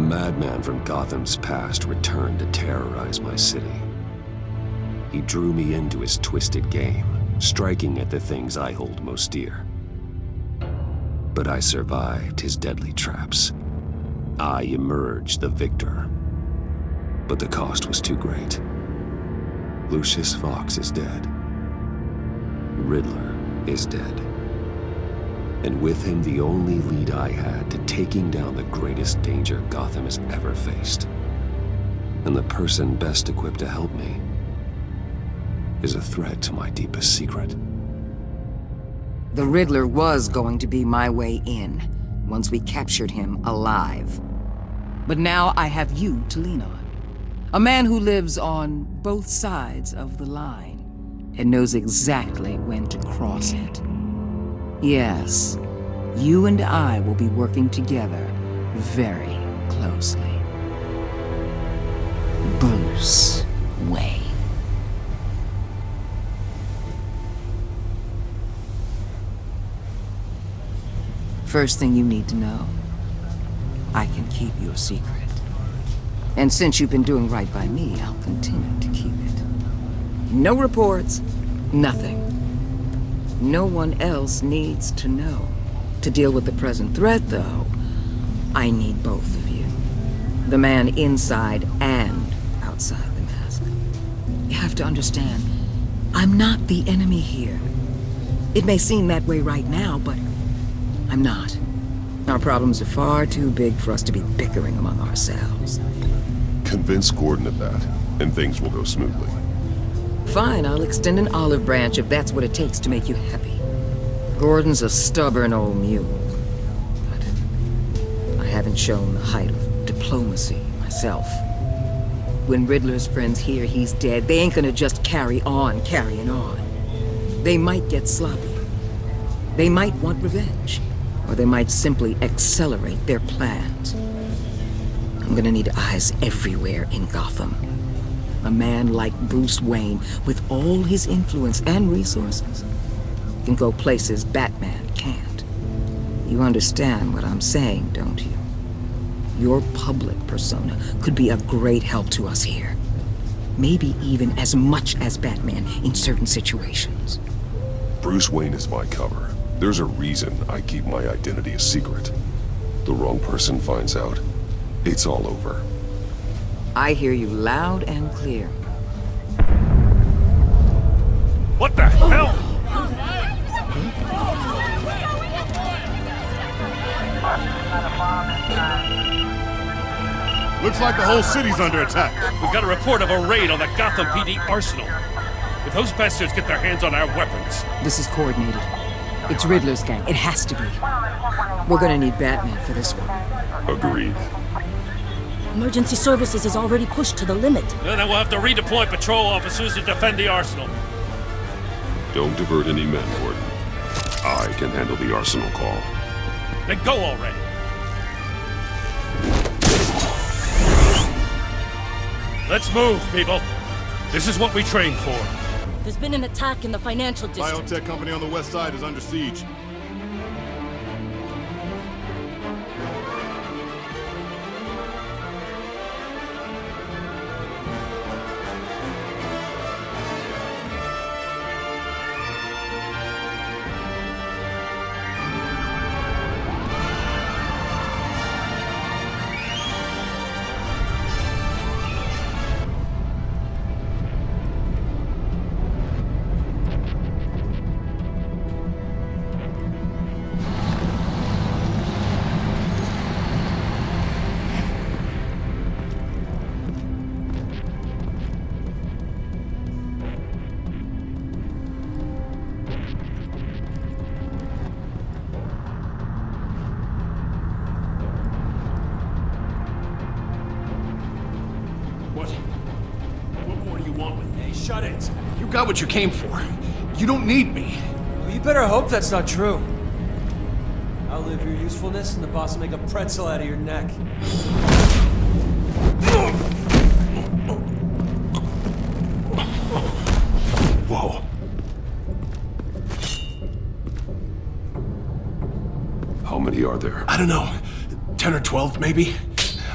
madman from Gotham's past returned to terrorize my city. He drew me into his twisted game, striking at the things I hold most dear. But I survived his deadly traps. I emerged the victor. But the cost was too great. Lucius Fox is dead. Riddler is dead. And with him, the only lead I had to taking down the greatest danger Gotham has ever faced. And the person best equipped to help me is a threat to my deepest secret. The Riddler was going to be my way in, once we captured him alive. But now I have you to lean on. A man who lives on both sides of the line, and knows exactly when to cross it. Yes, you and I will be working together very closely. Bruce Wayne. First thing you need to know, I can keep your secret. And since you've been doing right by me, I'll continue to keep it. No reports, nothing. No one else needs to know. To deal with the present threat, though, I need both of you. The man inside and outside the mask. You have to understand, I'm not the enemy here. It may seem that way right now, but I'm not. Our problems are far too big for us to be bickering among ourselves. Convince Gordon of that, and things will go smoothly. Fine, I'll extend an olive branch if that's what it takes to make you happy. Gordon's a stubborn old mule, but I haven't shown the height of diplomacy myself. When Riddler's friends hear he's dead, they ain't gonna just carry on carrying on. They might get sloppy. They might want revenge, or they might simply accelerate their plans. I'm gonna need eyes everywhere in Gotham. A man like Bruce Wayne, with all his influence and resources, can go places Batman can't. You understand what I'm saying, don't you? Your public persona could be a great help to us here. Maybe even as much as Batman in certain situations. Bruce Wayne is my cover. There's a reason I keep my identity a secret. The wrong person finds out, it's all over. I hear you loud and clear. What the hell? Looks like the whole city's under attack. We've got a report of a raid on the Gotham PD arsenal. If those bastards get their hands on our weapons... This is coordinated. It's Riddler's gang. It has to be. We're gonna need Batman for this one. Agreed. Emergency services is already pushed to the limit. Then we'll have to redeploy patrol officers to defend the arsenal. Don't divert any men, Gordon. I can handle the arsenal call. Then go already. Let's move, people. This is what we trained for. There's been an attack in the financial district. Biotech company on the west side is under siege. What more do you want with me? Shut it. You got what you came for. You don't need me. Well, you better hope that's not true. Outlive your usefulness and the boss will make a pretzel out of your neck. Whoa. How many are there? I don't know. 10 or 12, maybe?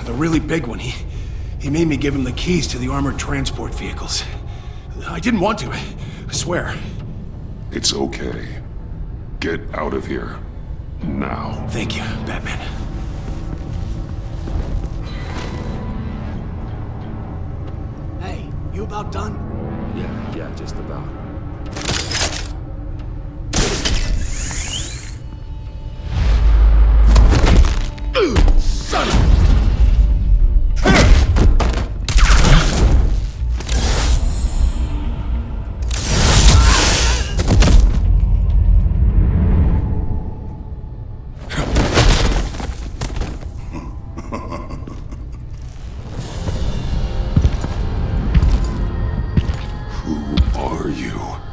The really big one. He made me give him the keys to the armored transport vehicles. I didn't want to, I swear. It's okay. Get out of here. Now. Thank you, Batman. Hey, you about done? Yeah, just about. Son of a...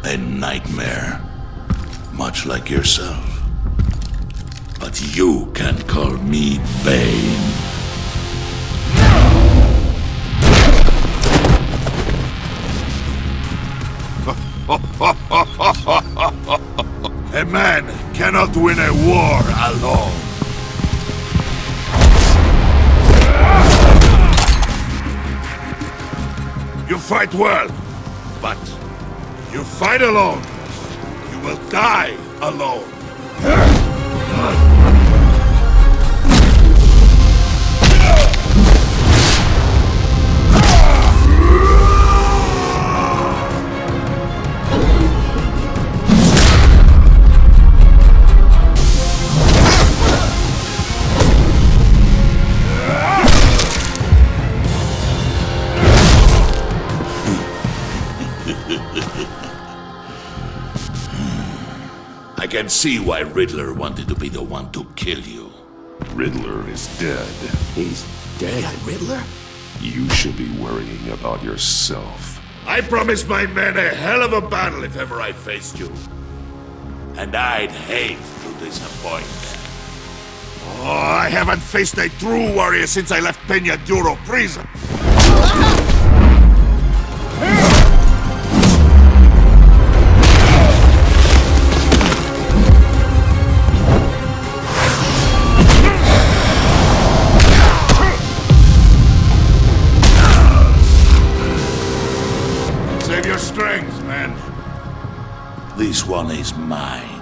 A nightmare, much like yourself. But you can call me Bane. A man cannot win a war alone. You fight well, but you fight alone, you will die alone. I can see why Riddler wanted to be the one to kill you. Riddler is dead. He's dead. Riddler? You should be worrying about yourself. I promised my men a hell of a battle if ever I faced you. And I'd hate to disappoint. Oh, I haven't faced a true warrior since I left Peña Duro prison. Save your strength, man. This one is mine.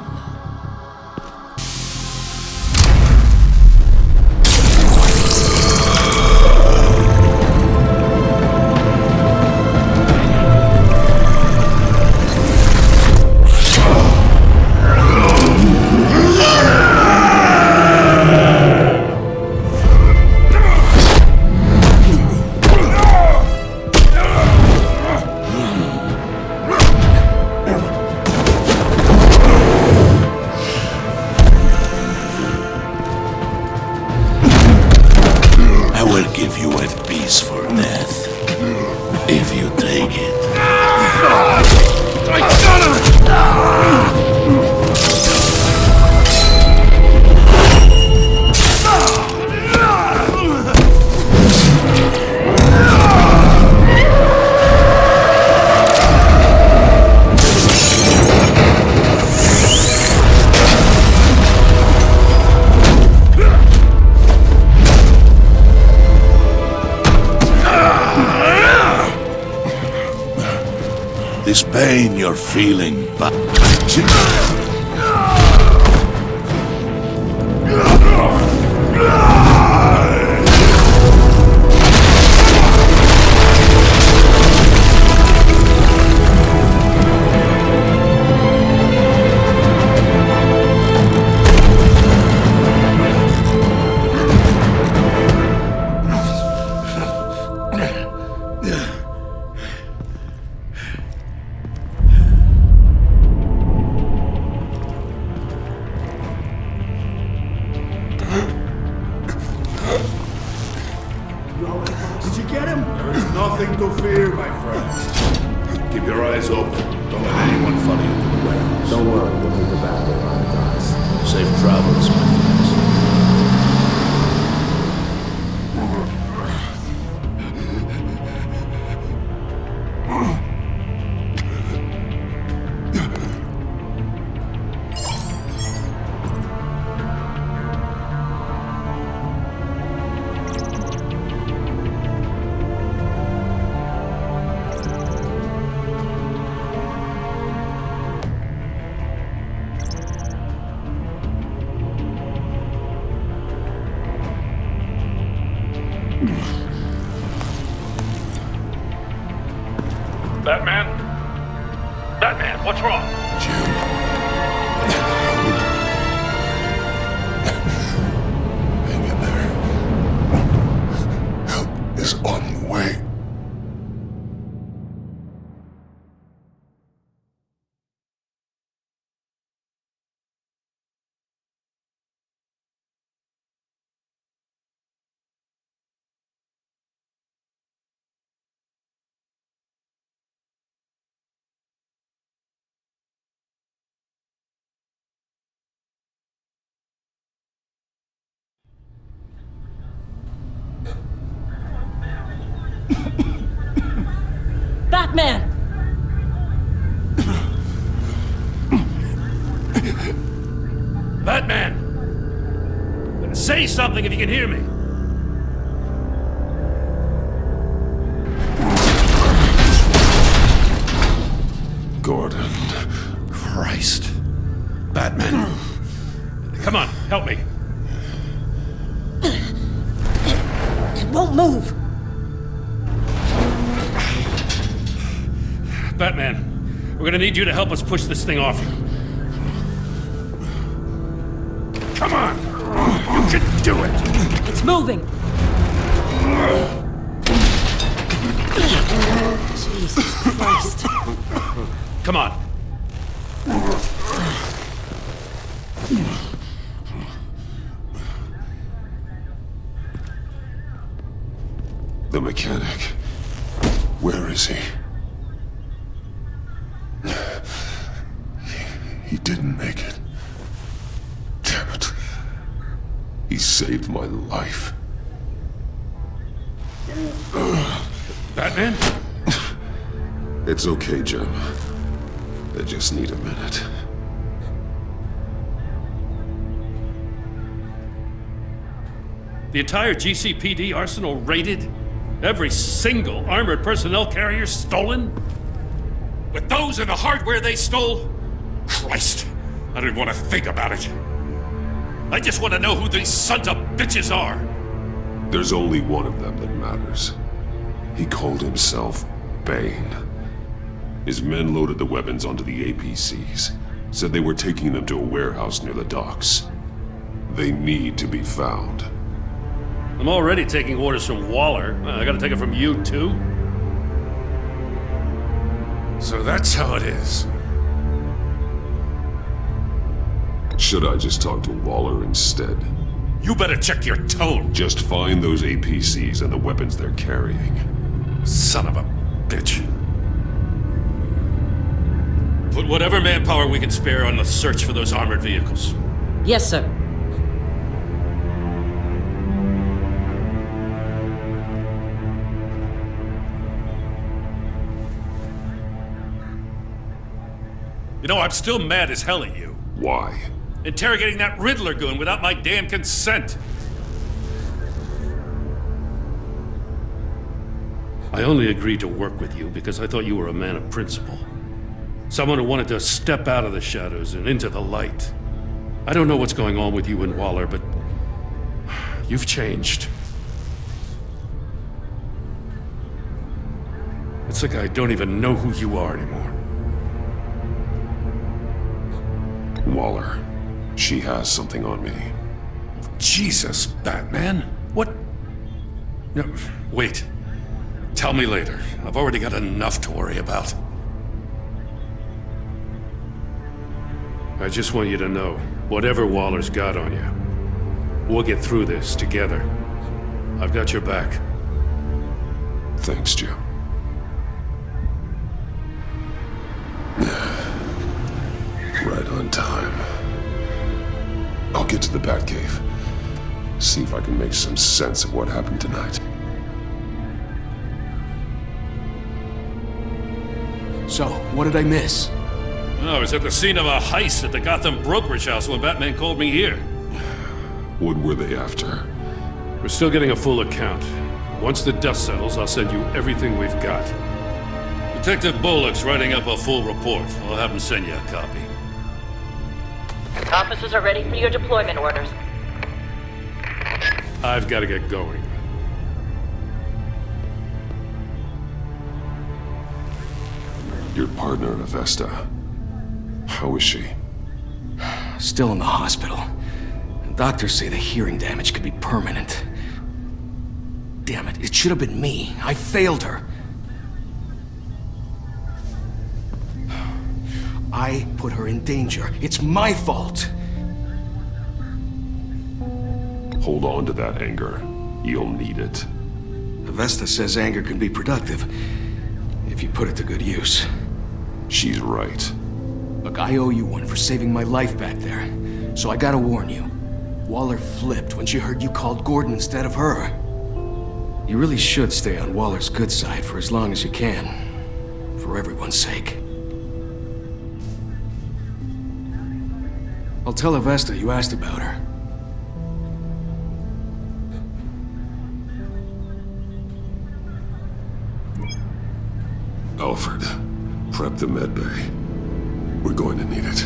This pain you're feeling, but... Did you get him? There is nothing to fear, my friend. Keep your eyes open. Don't let anyone follow you to the warehouse. Don't worry, we'll meet the Batman on the docks. Safe travels, my friends. Batman? Batman, what's wrong? Jim. Hang in there. Help is on the way. Batman! Batman! Say something if you can hear me. Gordon. Christ. Batman. Come on, help me. It won't move! Batman, we're gonna need you to help us push this thing off you. Come on! You can do it! It's moving! Jesus Christ. Come on. The mechanic. Where is he? He didn't make it. Damn it. He saved my life. Batman? It's okay, Jim. I just need a minute. The entire GCPD arsenal raided? Every single armored personnel carrier stolen? With those and the hardware they stole? Christ, I don't even want to think about it. I just want to know who these sons of bitches are. There's only one of them that matters. He called himself Bane. His men loaded the weapons onto the APCs, said they were taking them to a warehouse near the docks. They need to be found. I'm already taking orders from Waller. I gotta take it from you, too? So that's how it is. Should I just talk to Waller instead? You better check your tone. Just find those APCs and the weapons they're carrying. Son of a bitch. Put whatever manpower we can spare on the search for those armored vehicles. Yes, sir. You know, I'm still mad as hell at you. Why? Interrogating that Riddler goon without my damn consent. I only agreed to work with you because I thought you were a man of principle. Someone who wanted to step out of the shadows and into the light. I don't know what's going on with you and Waller, but you've changed. It's like I don't even know who you are anymore. Waller. She has something on me. Jesus, Batman. What? No, wait. Tell me later. I've already got enough to worry about. I just want you to know, whatever Waller's got on you, we'll get through this together. I've got your back. Thanks, Jim. Right on time. I'll get to the Batcave. See if I can make some sense of what happened tonight. So, what did I miss? Oh, I was at the scene of a heist at the Gotham brokerage house when Batman called me here. What were they after? We're still getting a full account. Once the dust settles, I'll send you everything we've got. Detective Bullock's writing up a full report. I'll have him send you a copy. Officers are ready for your deployment orders. I've got to get going. Your partner, Avesta. How is she? Still in the hospital. Doctors say the hearing damage could be permanent. Damn it, it should have been me. I failed her. I put her in danger. It's my fault. Hold on to that anger. You'll need it. Avesta says anger can be productive, if you put it to good use. She's right. Look, I owe you one for saving my life back there. So I gotta warn you. Waller flipped when she heard you called Gordon instead of her. You really should stay on Waller's good side for as long as you can. For everyone's sake. I'll tell Avesta you asked about her. Alfred, prep the med bay. We're going to need it.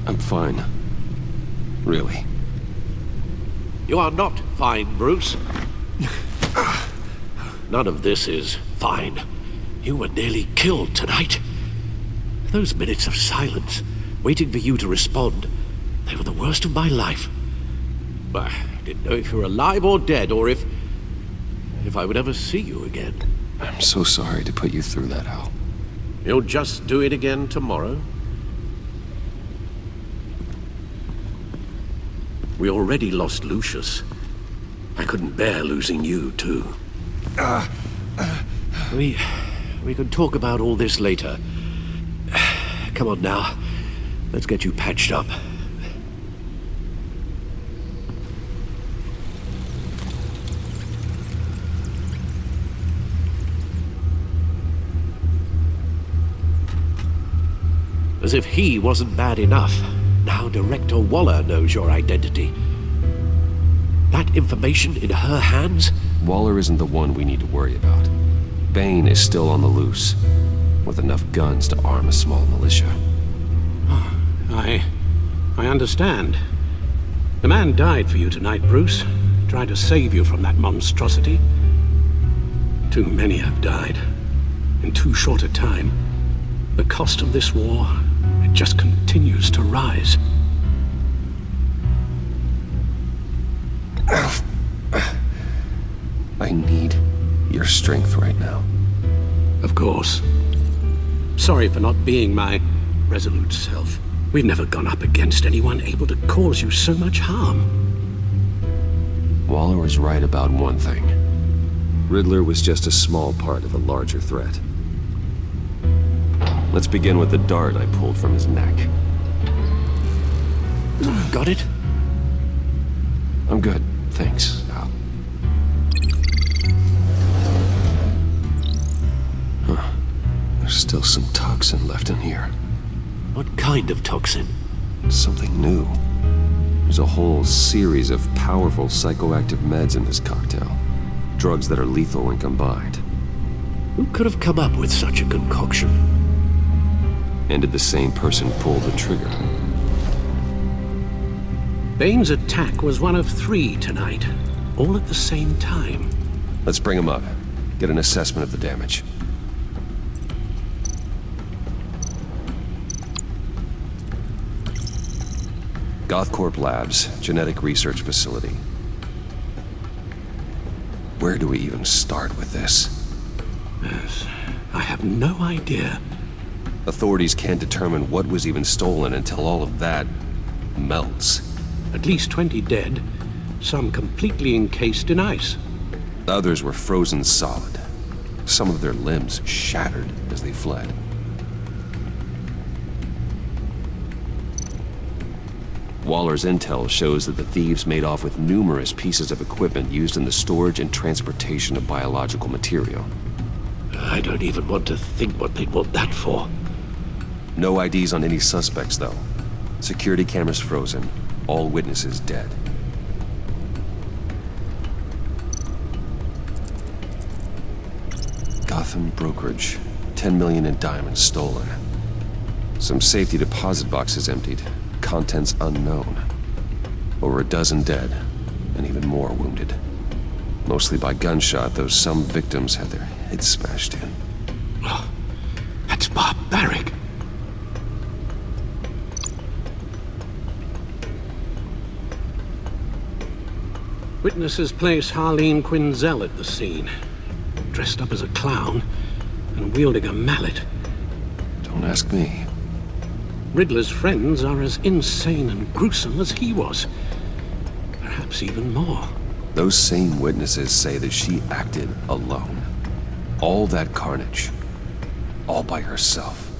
I'm fine. Really. You are not fine, Bruce. None of this is fine. You were nearly killed tonight. Those minutes of silence, waiting for you to respond, they were the worst of my life. I didn't know if you were alive or dead, or if I would ever see you again. I'm so sorry to put you through that, Al. You'll just do it again tomorrow? We already lost Lucius. I couldn't bear losing you, too. We can talk about all this later. Come on now. Let's get you patched up. As if he wasn't bad enough. Now Director Waller knows your identity. That information in her hands? Waller isn't the one we need to worry about. Bane is still on the loose, with enough guns to arm a small militia. I understand. The man died for you tonight, Bruce. Tried to save you from that monstrosity. Too many have died. In too short a time. The cost of this war, it just continues to rise. I need your strength right now. Of course. Sorry for not being my resolute self. We've never gone up against anyone able to cause you so much harm. Waller was right about one thing. Riddler was just a small part of a larger threat. Let's begin with the dart I pulled from his neck. Got it? I'm good, thanks, Al. Huh. There's still some toxin left in here. What kind of toxin? Something new. There's a whole series of powerful psychoactive meds in this cocktail. Drugs that are lethal when combined. Who could have come up with such a concoction? And did the same person pull the trigger? Bane's attack was one of 3 tonight, all at the same time. Let's bring him up. Get an assessment of the damage. Gothcorp Labs, genetic research facility. Where do we even start with this? Yes, I have no idea. Authorities can't determine what was even stolen until all of that melts. At least 20 dead, some completely encased in ice. Others were frozen solid. Some of their limbs shattered as they fled. Waller's intel shows that the thieves made off with numerous pieces of equipment used in the storage and transportation of biological material. I don't even want to think what they'd want that for. No IDs on any suspects, though. Security cameras frozen. All witnesses dead. Gotham brokerage. 10 million in diamonds stolen. Some safety deposit boxes emptied. Contents unknown. Over a dozen dead, and even more wounded. Mostly by gunshot, though some victims had their heads smashed in. Oh, that's barbaric. Witnesses place Harleen Quinzel at the scene, dressed up as a clown and wielding a mallet. Don't ask me. Riddler's friends are as insane and gruesome as he was. Perhaps even more. Those same witnesses say that she acted alone. All that carnage. All by herself.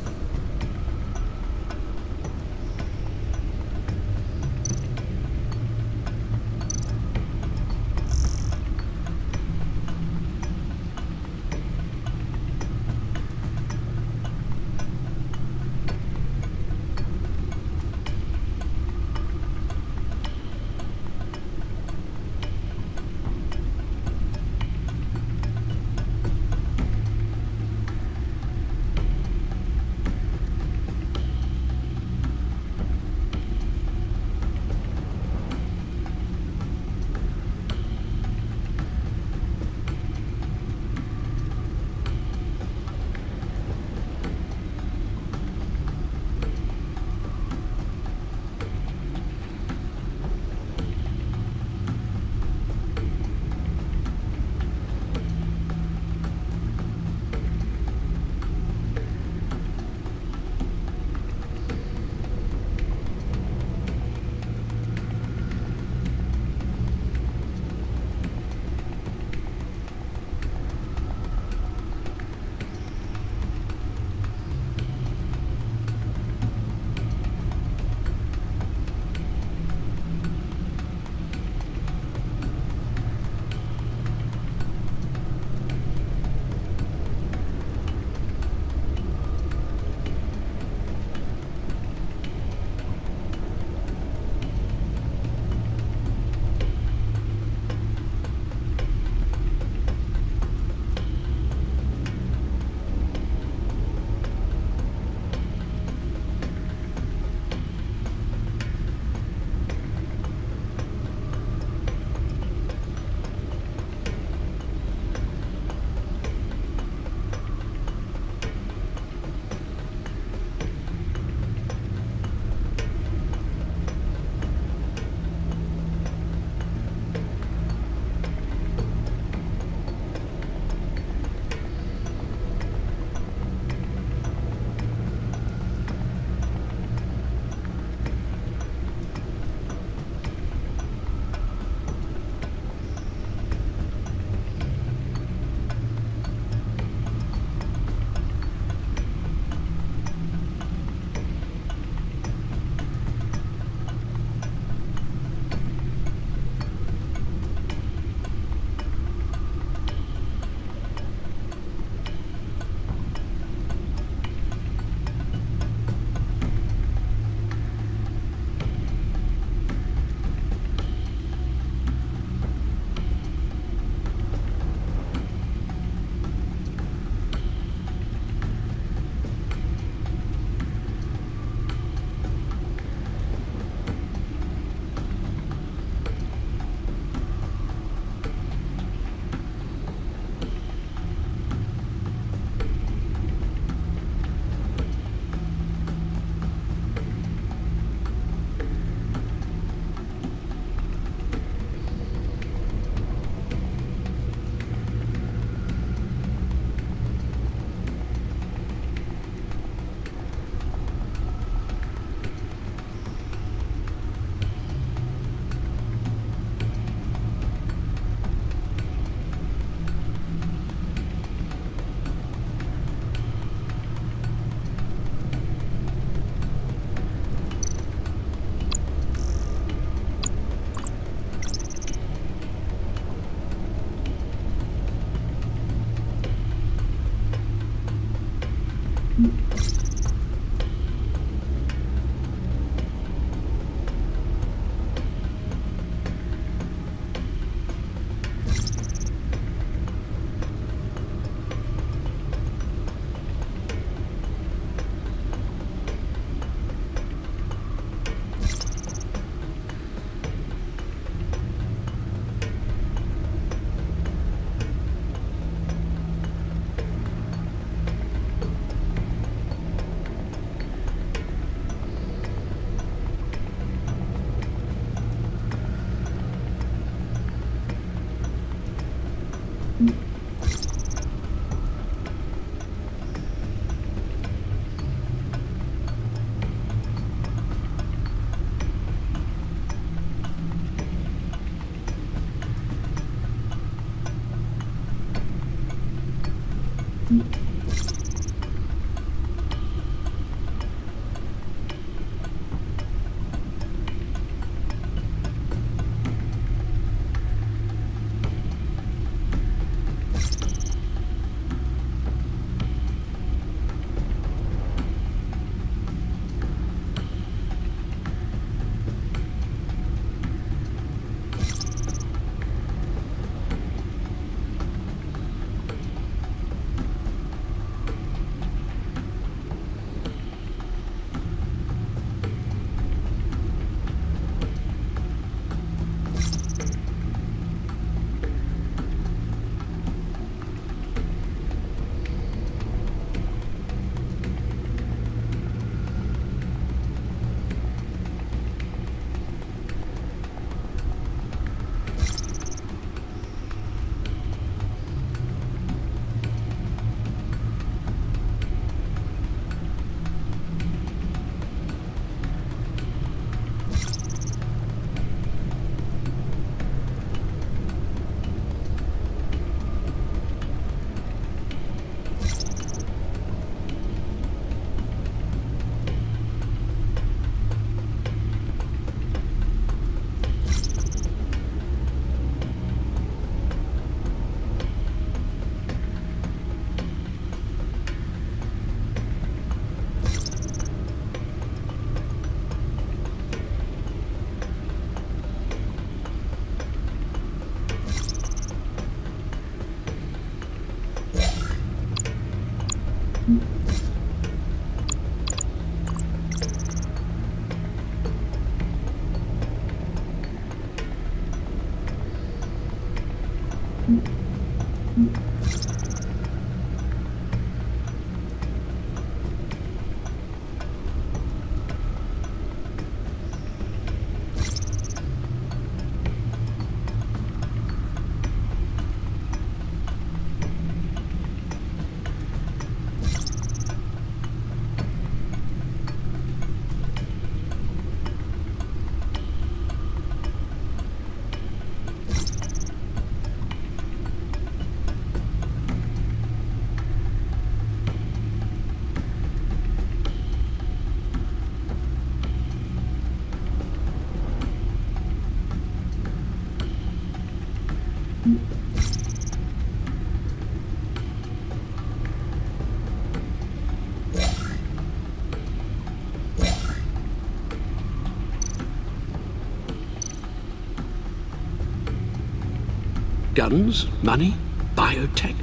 Guns? Money? Biotech?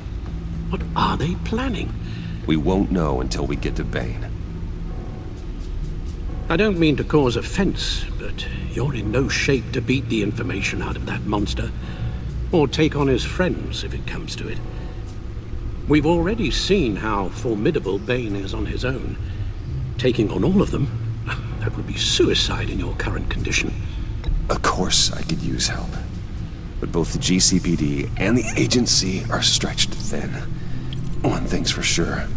What are they planning? We won't know until we get to Bane. I don't mean to cause offense, but you're in no shape to beat the information out of that monster, or take on his friends if it comes to it. We've already seen how formidable Bane is on his own. Taking on all of them, that would be suicide in your current condition. Of course I could use help. But both the GCPD and the agency are stretched thin. One thing's for sure.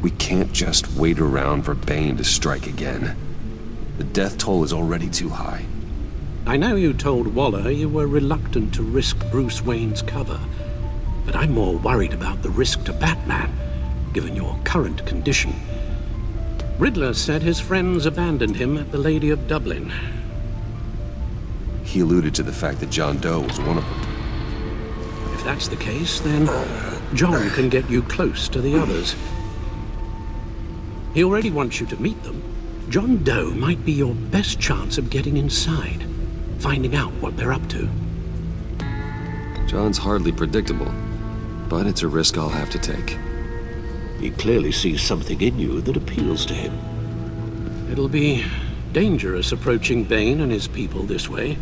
We can't just wait around for Bane to strike again. The death toll is already too high. I know you told Waller you were reluctant to risk Bruce Wayne's cover, but I'm more worried about the risk to Batman, given your current condition. Riddler said his friends abandoned him at the Lady of Dublin. He alluded to the fact that John Doe was one of them. If that's the case, then John can get you close to the others. He already wants you to meet them. John Doe might be your best chance of getting inside, finding out what they're up to. John's hardly predictable, but it's a risk I'll have to take. He clearly sees something in you that appeals to him. It'll be dangerous approaching Bane and his people this way.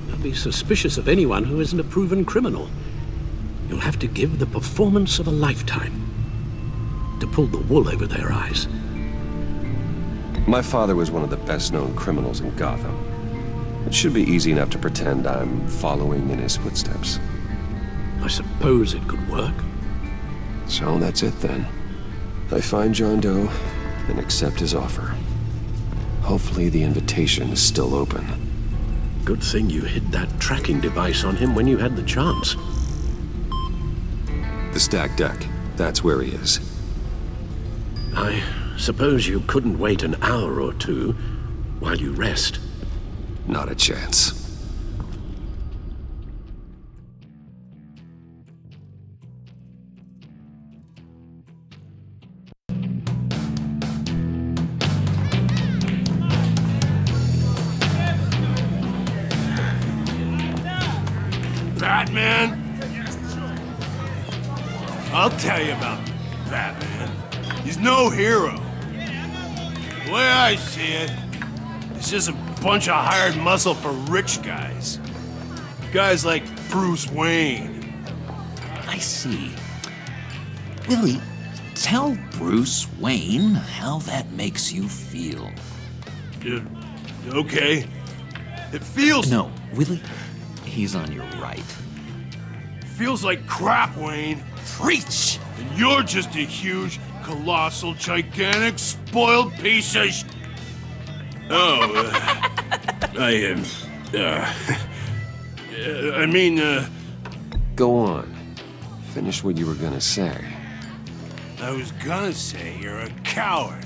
They'll be suspicious of anyone who isn't a proven criminal. You'll have to give the performance of a lifetime to pull the wool over their eyes. My father was one of the best-known criminals in Gotham. It should be easy enough to pretend I'm following in his footsteps. I suppose it could work. So that's it then. I find John Doe and accept his offer. Hopefully the invitation is still open. Good thing you hid that tracking device on him when you had the chance. The stacked deck, that's where he is. I suppose you couldn't wait an hour or two while you rest. Not a chance. Batman? I'll tell you about Batman. He's no hero. The way I see it, he's just a bunch of hired muscle for rich guys. Guys like Bruce Wayne. I see. Willie, tell Bruce Wayne how that makes you feel. Okay. It feels... No, Willie, he's on your right. Feels like crap, Wayne. Preach! And you're just a huge, colossal, gigantic, spoiled piece of Go on. Finish what you were gonna say. I was gonna say you're a coward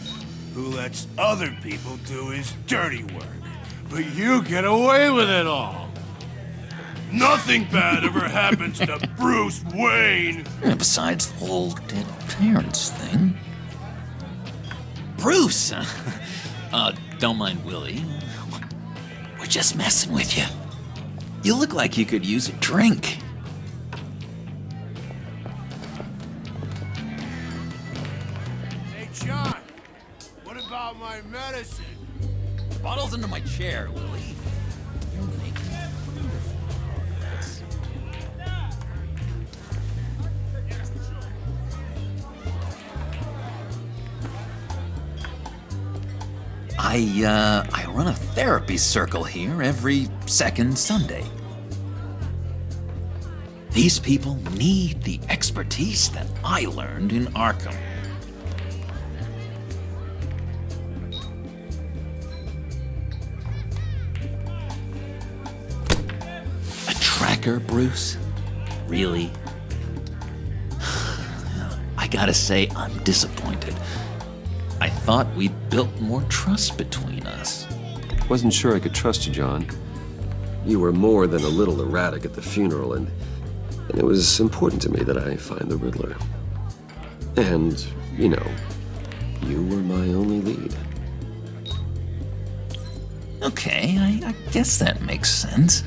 who lets other people do his dirty work. But you get away with it all. Nothing bad ever happens to Bruce Wayne. Besides the whole dead parents thing. Bruce! Don't mind Willie. We're just messing with you. You look like you could use a drink. Hey, John, what about my medicine? The bottle's under my chair, Willie. You're making I run a therapy circle here every second Sunday. These people need the expertise that I learned in Arkham. A tracker, Bruce? Really? I gotta say, I'm disappointed. I thought we built more trust between us. Wasn't sure I could trust you, John. You were more than a little erratic at the funeral, and it was important to me that I find the Riddler. And, you know, you were my only lead. Okay, I guess that makes sense.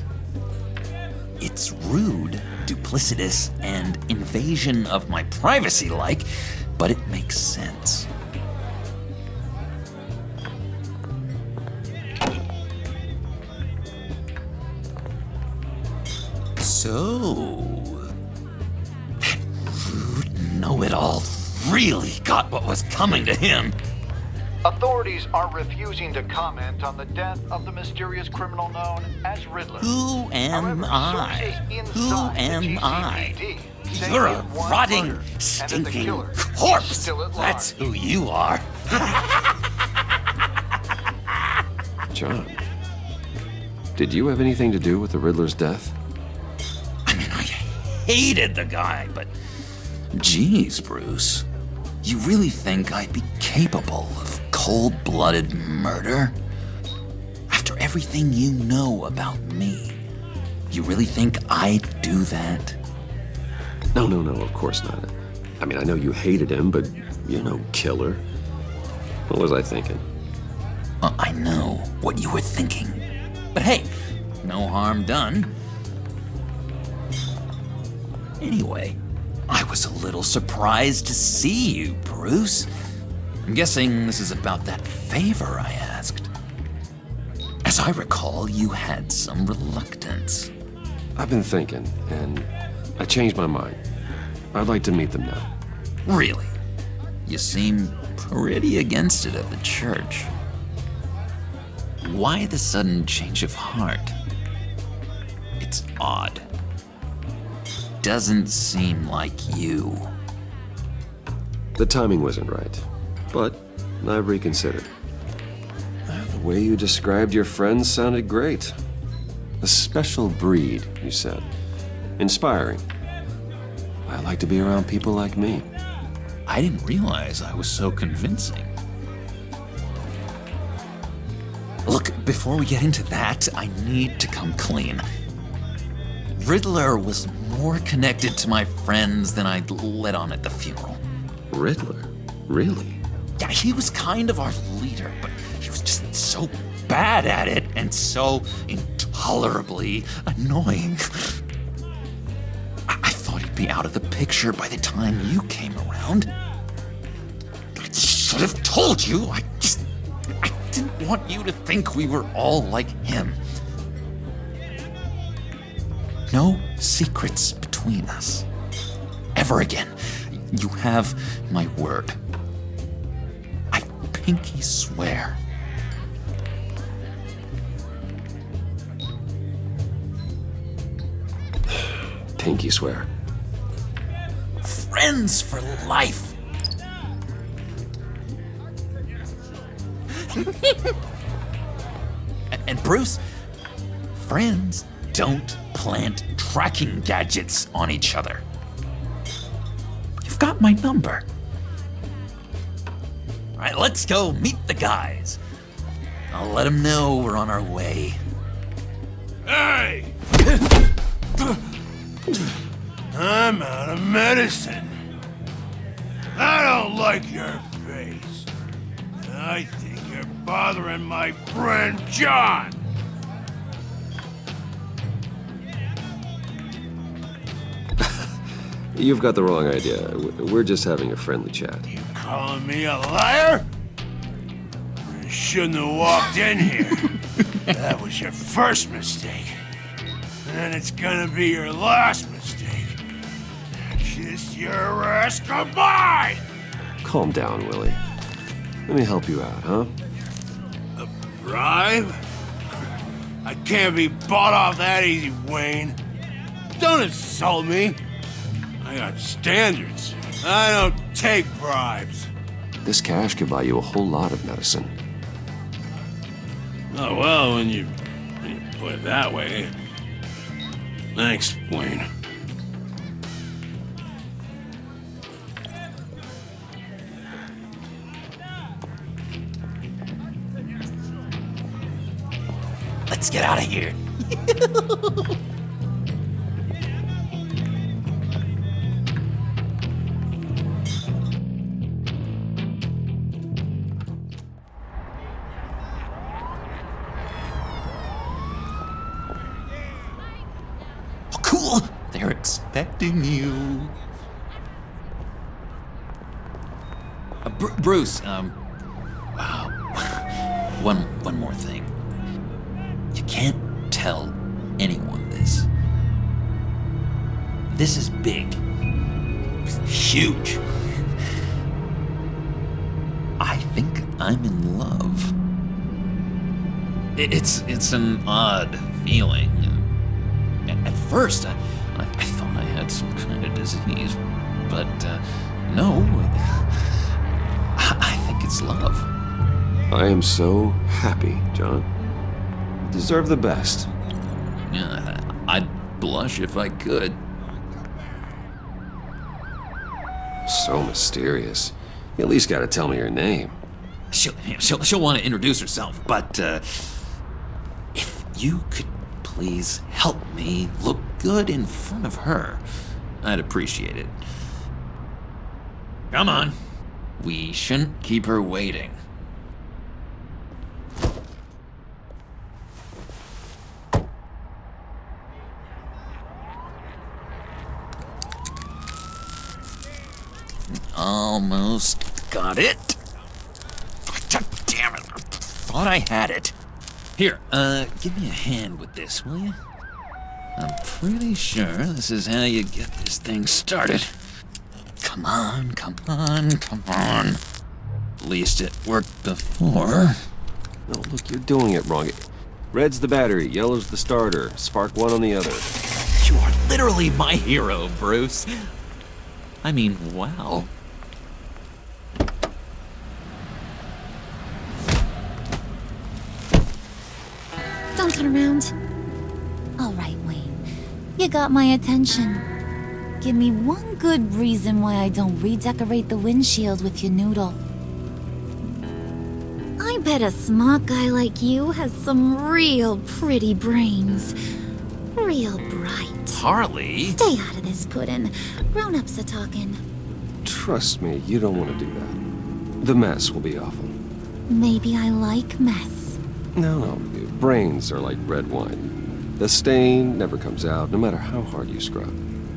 It's rude, duplicitous, and invasion of my privacy-like, but it makes sense. So, that rude know-it-all really got what was coming to him. Authorities are refusing to comment on the death of the mysterious criminal known as Riddler. Who am I? Who am I? You're a rotting, stinking corpse. That's who you are. John, did you have anything to do with the Riddler's death? Hated the guy, but geez, Bruce, you really think I'd be capable of cold-blooded murder? After everything you know about me, you really think I'd do that? No, of course not. I mean, I know you hated him, but you're no killer. What was I thinking? I know what you were thinking. But hey, no harm done. Anyway, I was a little surprised to see you, Bruce. I'm guessing this is about that favor I asked. As I recall, you had some reluctance. I've been thinking, and I changed my mind. I'd like to meet them now. Really? You seem pretty against it at the church. Why the sudden change of heart? It's odd. doesn't seem like you. The timing wasn't right, but I've reconsidered. The way you described your friends sounded great. A special breed, you said. Inspiring. I like to be around people like me. I didn't realize I was so convincing. Look, before we get into that, I need to come clean. Riddler was more connected to my friends than I'd let on at the funeral. Riddler? Really? Yeah, he was kind of our leader, but he was just so bad at it and so intolerably annoying. I thought he'd be out of the picture by the time you came around. I should have told you. I didn't want you to think we were all like him. No secrets between us. Ever again. You have my word. I pinky swear. Pinky swear. Friends for life. And Bruce, friends don't plant tracking gadgets on each other. You've got my number. All right, let's go meet the guys. I'll let them know we're on our way. Hey! I'm out of medicine. I don't like your face. I think you're bothering my friend John. You've got the wrong idea. We're just having a friendly chat. You calling me a liar? You shouldn't have walked in here. That was your first mistake. And it's gonna be your last mistake. Kiss your ass goodbye! Calm down, Willie. Let me help you out, huh? A bribe? I can't be bought off that easy, Wayne. Don't insult me. I got standards. I don't take bribes. This cash could buy you a whole lot of medicine. Oh, well, when you put it that way. Thanks, Wayne. Let's get out of here. Cool! They're expecting you. Bruce, one more thing. You can't tell anyone this. This is big. Huge. I think I'm in love. It's an odd feeling. At first, I thought I had some kind of disease, but no. I think it's love. I am so happy, John. You deserve the best. Yeah, I'd blush if I could. So mysterious. You at least gotta tell me your name. She'll want to introduce herself, but if you could please help me look good in front of her, I'd appreciate it. Come on. We shouldn't keep her waiting. Almost got it. God damn it. I thought I had it. Here, give me a hand with this, will you? I'm pretty sure this is how you get this thing started. Come on, come on, come on. At least it worked before. No, look, you're doing it wrong. Red's the battery, yellow's the starter. Spark one on the other. You are literally my hero, Bruce. I mean, wow. Don't turn around. All right, Wayne. You got my attention. Give me one good reason why I don't redecorate the windshield with your noodle. I bet a smart guy like you has some real pretty brains. Real bright. Harley? Stay out of this, Puddin'. Grown-ups are talking. Trust me, you don't want to do that. The mess will be awful. Maybe I like mess. No, brains are like red wine. The stain never comes out, no matter how hard you scrub.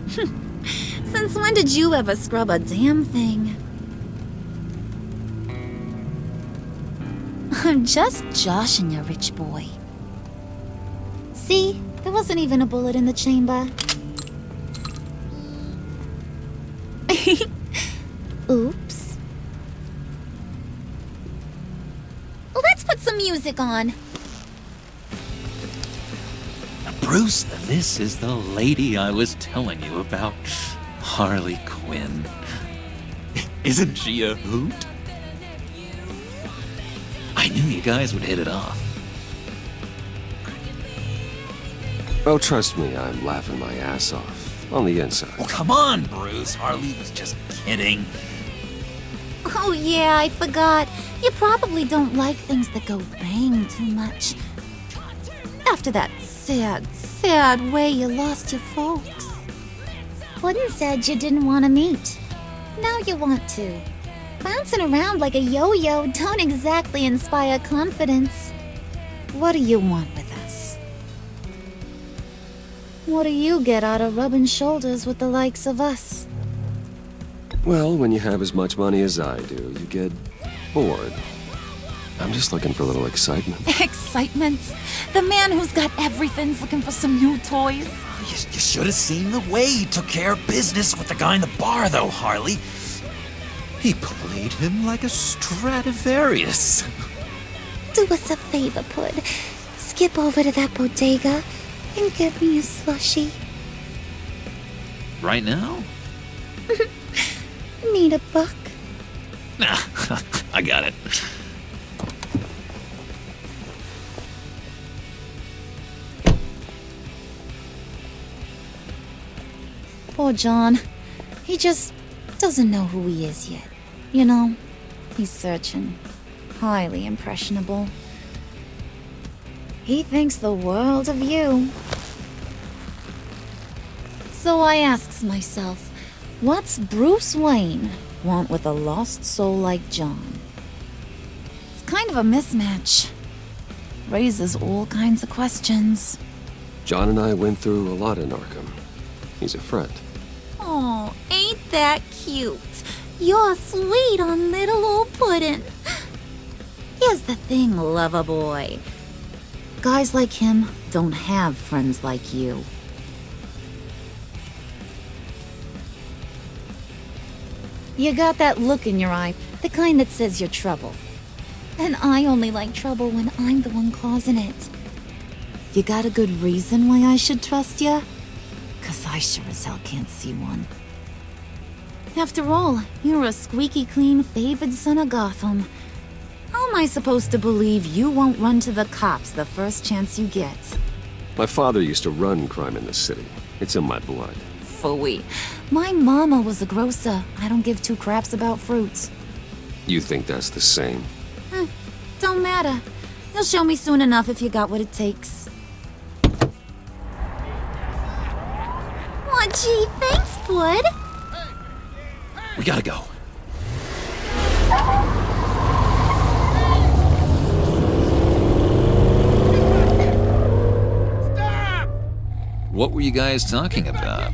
Since when did you ever scrub a damn thing? I'm just joshing you, rich boy. See? There wasn't even a bullet in the chamber. Oops. Let's put some music on. Bruce, this is the lady I was telling you about. Harley Quinn. Isn't she a hoot? I knew you guys would hit it off. Oh, trust me, I'm laughing my ass off. On the inside. Well, come on, Bruce. Harley was just kidding. Oh yeah, I forgot. You probably don't like things that go bang too much. After that sad way you lost your folks. Puddin' said you didn't want to meet. Now you want to. Bouncing around like a yo-yo don't exactly inspire confidence. What do you want with us? What do you get out of rubbing shoulders with the likes of us? Well, when you have as much money as I do, you get bored. I'm just looking for a little excitement. Excitement? The man who's got everything's looking for some new toys. You should have seen the way he took care of business with the guy in the bar, though, Harley. He played him like a Stradivarius. Do us a favor, Pud. Skip over to that bodega and get me a slushie. Right now? Need a buck? Nah, I got it. Poor John. He just doesn't know who he is yet. You know, he's searching. Highly impressionable. He thinks the world of you. So I asks myself, what's Bruce Wayne want with a lost soul like John? It's kind of a mismatch. Raises all kinds of questions. John and I went through a lot in Arkham. He's a friend. Oh, ain't that cute? You're sweet on little old Puddin'. Here's the thing, lover boy. Guys like him don't have friends like you. You got that look in your eye, the kind that says you're trouble. And I only like trouble when I'm the one causing it. You got a good reason why I should trust you? 'Cause I sure as hell can't see one. After all, you're a squeaky clean favored son of Gotham. How am I supposed to believe you won't run to the cops the first chance you get? My father used to run crime in the city. It's in my blood. Phooey. My mama was a grocer. I don't give two craps about fruits. You think that's the same? Don't matter. You'll show me soon enough if you got what it takes. Aw, gee, thanks, Bud. We gotta go. Stop! What were you guys talking about?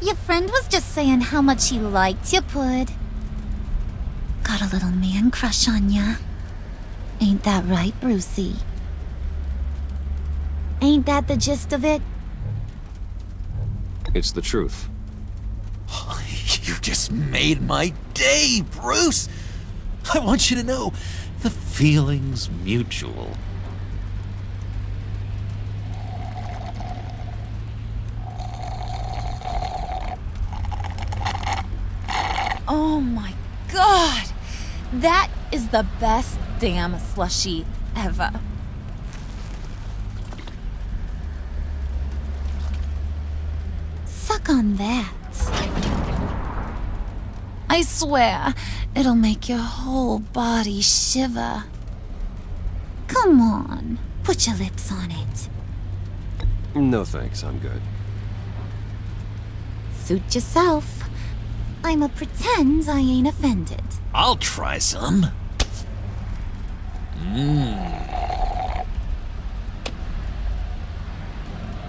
Your friend was just saying how much he liked you, Pud. Got a little man crush on ya. Ain't that right, Brucey? Ain't that the gist of it? It's the truth. You just made my day, Bruce! I want you to know, the feeling's mutual. That is the best damn slushie ever. Suck on that. I swear, it'll make your whole body shiver. Come on, put your lips on it. No thanks, I'm good. Suit yourself. I'ma pretend I ain't offended. I'll try some.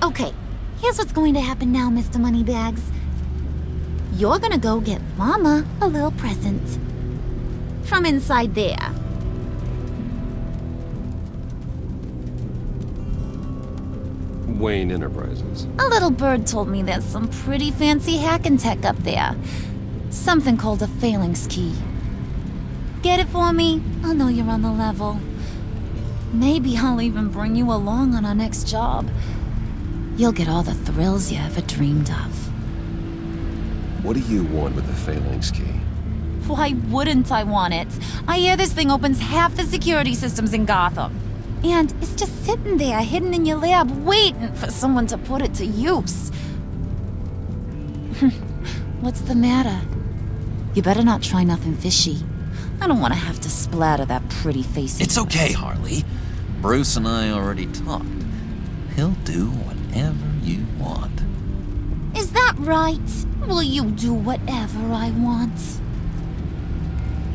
Okay, here's what's going to happen now, Mr. Moneybags. You're gonna go get Mama a little present. From inside there. Wayne Enterprises. A little bird told me there's some pretty fancy hacking tech up there. Something called a phalanx key. Get it for me? I'll know you're on the level. Maybe I'll even bring you along on our next job. You'll get all the thrills you ever dreamed of. What do you want with the phalanx key? Why wouldn't I want it? I hear this thing opens half the security systems in Gotham. And it's just sitting there, hidden in your lab, waiting for someone to put it to use. What's the matter? You better not try nothing fishy. I don't want to have to splatter that pretty face. It's okay, Harley. Bruce and I already talked. He'll do whatever you want. Is that right? Will you do whatever I want?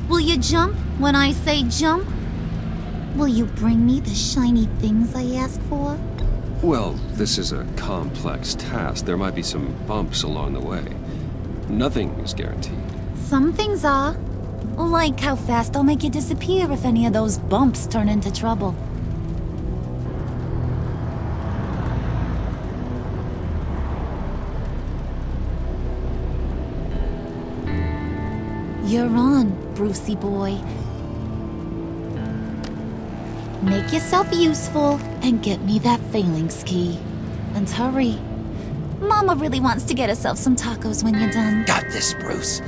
Will you jump when I say jump? Will you bring me the shiny things I asked for? Well, this is a complex task. There might be some bumps along the way. Nothing is guaranteed. Some things are. Like how fast I'll make you disappear if any of those bumps turn into trouble. You're on, Brucey boy. Make yourself useful and get me that phalanx key. And hurry. Mama really wants to get herself some tacos when you're done. Got this, Bruce.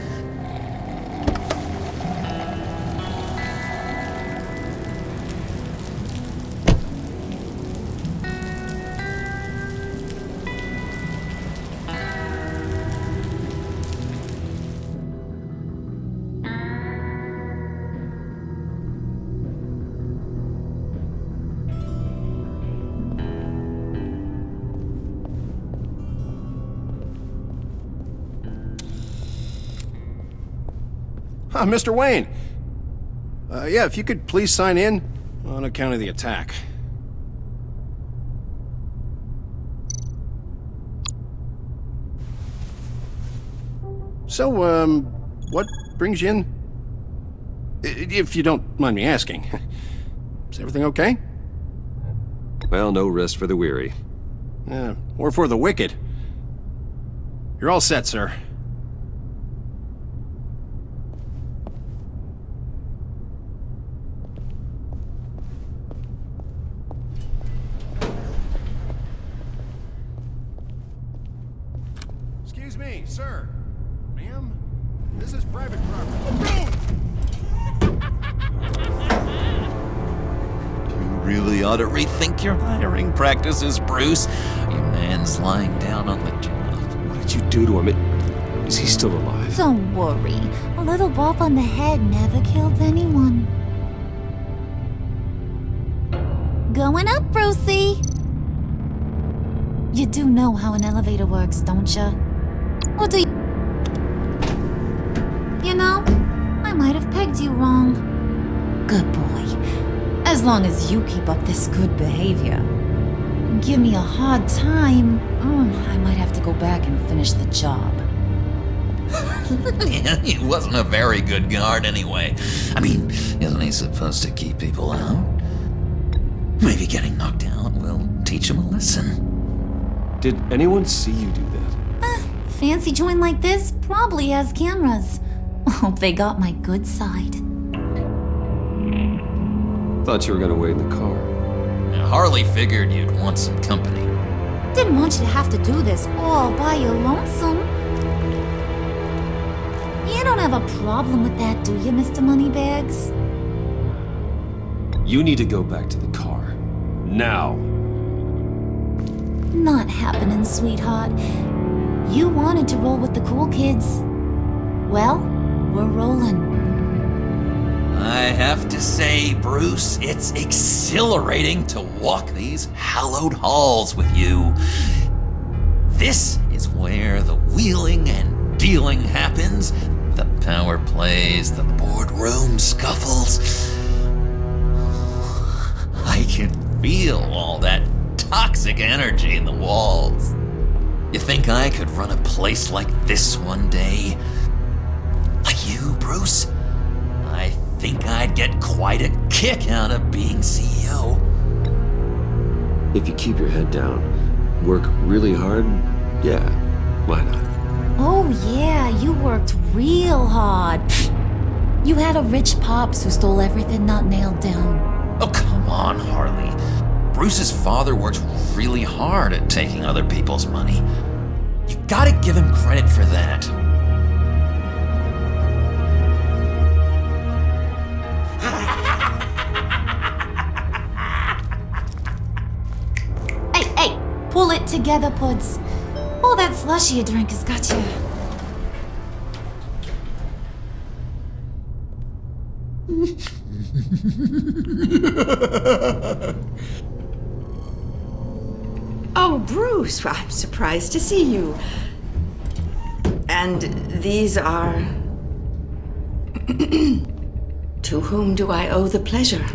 Mr. Wayne. Yeah, if you could please sign in on account of the attack. So, what brings you in? If you don't mind me asking. Is everything okay? Well, no rest for the weary. Or for the wicked. You're all set, sir. Excuse me, sir. Ma'am, this is private property. You really ought to rethink your hiring practices, Bruce. Your man's lying down on the job. What did you do to him? Is he still alive? Don't worry. A little bump on the head never killed anyone. Going up, Brucey. You do know how an elevator works, don't you? Or do you? You know, I might have pegged you wrong. Good boy. As long as you keep up this good behavior. Give me a hard time, I might have to go back and finish the job. He wasn't a very good guard anyway. I mean, isn't he supposed to keep people out? Maybe getting knocked out will teach him a lesson. Did anyone see you do that? Fancy joint like this probably has cameras. Hope they got my good side. Thought you were gonna wait in the car. Now, Harley figured you'd want some company. Didn't want you to have to do this all by your lonesome. You You don't have a problem with that, do you, Mr. Moneybags? You need to go back to the car. Now. Not happening, sweetheart. You wanted to roll with the cool kids. Well, we're rolling. I have to say, Bruce, it's exhilarating to walk these hallowed halls with you. This is where the wheeling and dealing happens, the power plays, the boardroom scuffles. I can feel all that toxic energy in the walls. You think I could run a place like this one day? Like you, Bruce? I think I'd get quite a kick out of being CEO. If you keep your head down, work really hard, yeah, why not? Oh yeah, you worked real hard. You had a rich pops who stole everything not nailed down. Oh, come on, Harley. Bruce's father worked really hard at taking other people's money. You gotta give him credit for that. Hey, pull it together, Puds. All that slushy you drink has got you. Oh, Bruce, I'm surprised to see you. And these are... To whom do I owe the pleasure?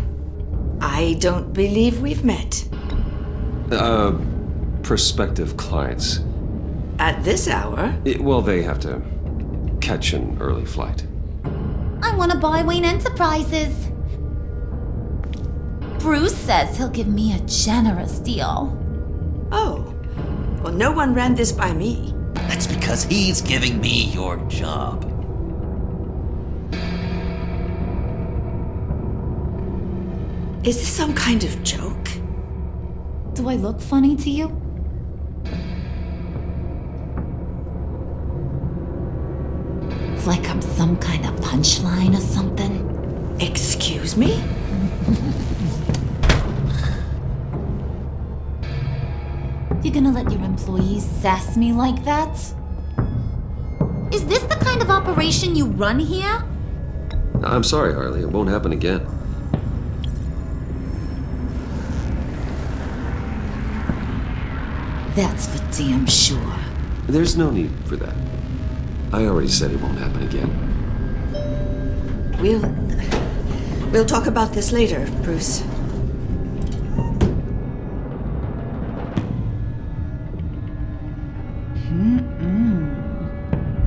I don't believe we've met. Prospective clients. At this hour? Well, they have to catch an early flight. I want to buy Wayne Enterprises. Bruce says he'll give me a generous deal. Oh, well, no one ran this by me. That's because he's giving me your job. Is this some kind of joke? Do I look funny to you? Like I'm some kind of punchline or something? Excuse me? You gonna let your employees sass me like that? Is this the kind of operation you run here? I'm sorry, Harley. It won't happen again. That's for damn sure. There's no need for that. I already said it won't happen again. We'll talk about this later, Bruce.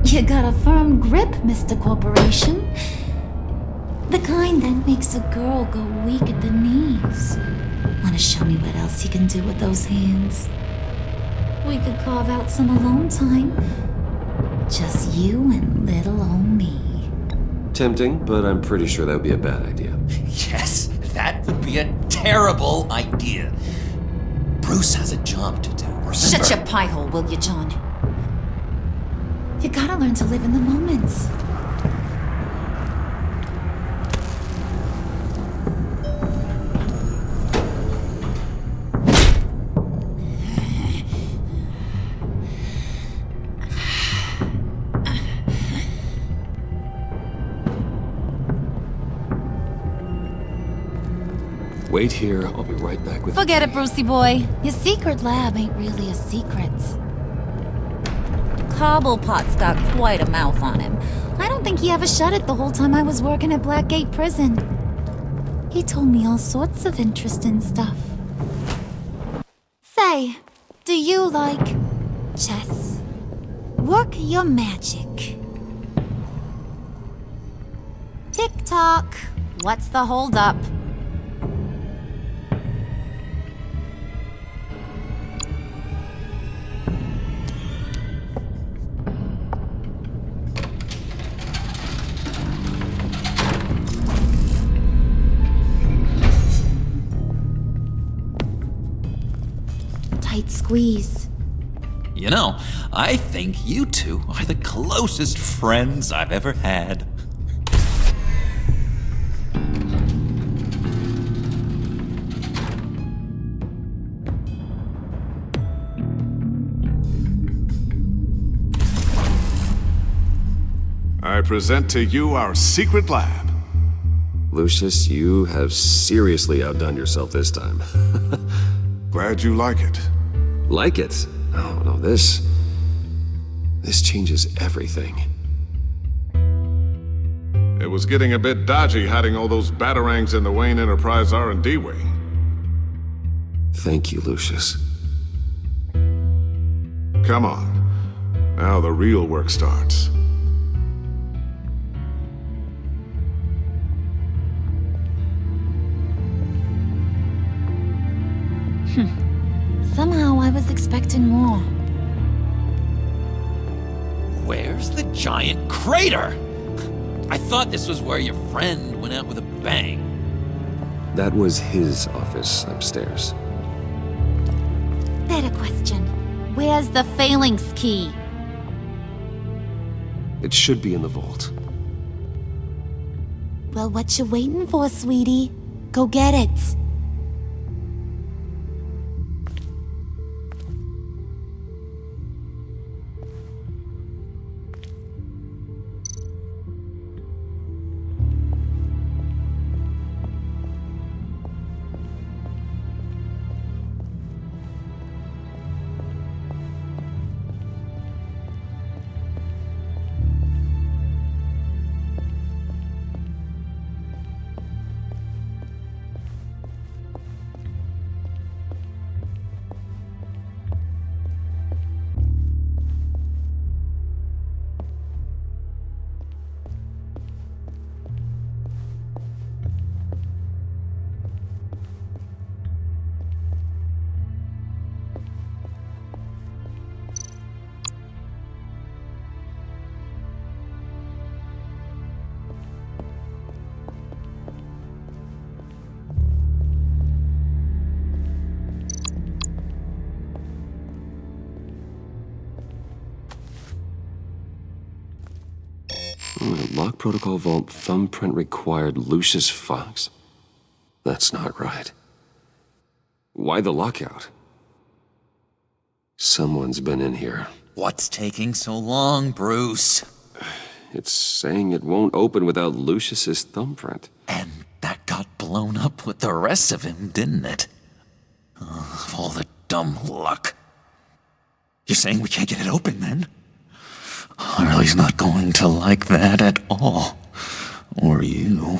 You got a firm grip, Mr. Corporation. The kind that makes a girl go weak at the knees. Wanna show me what else you can do with those hands? We could carve out some alone time. Just you and little old me. Tempting, but I'm pretty sure that would be a bad idea. Yes, that would be a terrible idea. Bruce has a job to do, remember? Shut your pie hole, will you, John? You gotta learn to live in the moment. Wait here, I'll be right back with... Forget it, Brucey boy. Your secret lab ain't really a secret. Cobblepot's got quite a mouth on him. I don't think he ever shut it the whole time I was working at Blackgate Prison. He told me all sorts of interesting stuff. Say, do you like chess? Work your magic. Tick-tock. What's the holdup? Tight squeeze. You know, I think you two are the closest friends I've ever had. I present to you our secret lab. Lucius, you have seriously outdone yourself this time. Glad you like it. Like it? Oh, no, this changes everything. It was getting a bit dodgy hiding all those batarangs in the Wayne Enterprise R&D wing. Thank you, Lucius. Come on. Now the real work starts. Somehow I was expecting more. Where's the giant crater? I thought this was where your friend went out with a bang. That was his office upstairs. Better question. Where's the phalanx key? It should be in the vault. Well, what you waiting for, sweetie? Go get it. Lock protocol vault thumbprint required Lucius Fox. That's not right. Why the lockout? Someone's been in here. What's taking so long, Bruce? It's saying it won't open without Lucius's thumbprint. And that got blown up with the rest of him, didn't it? Of all the dumb luck. You're saying we can't get it open, then? Harley's not going to like that at all. Or you.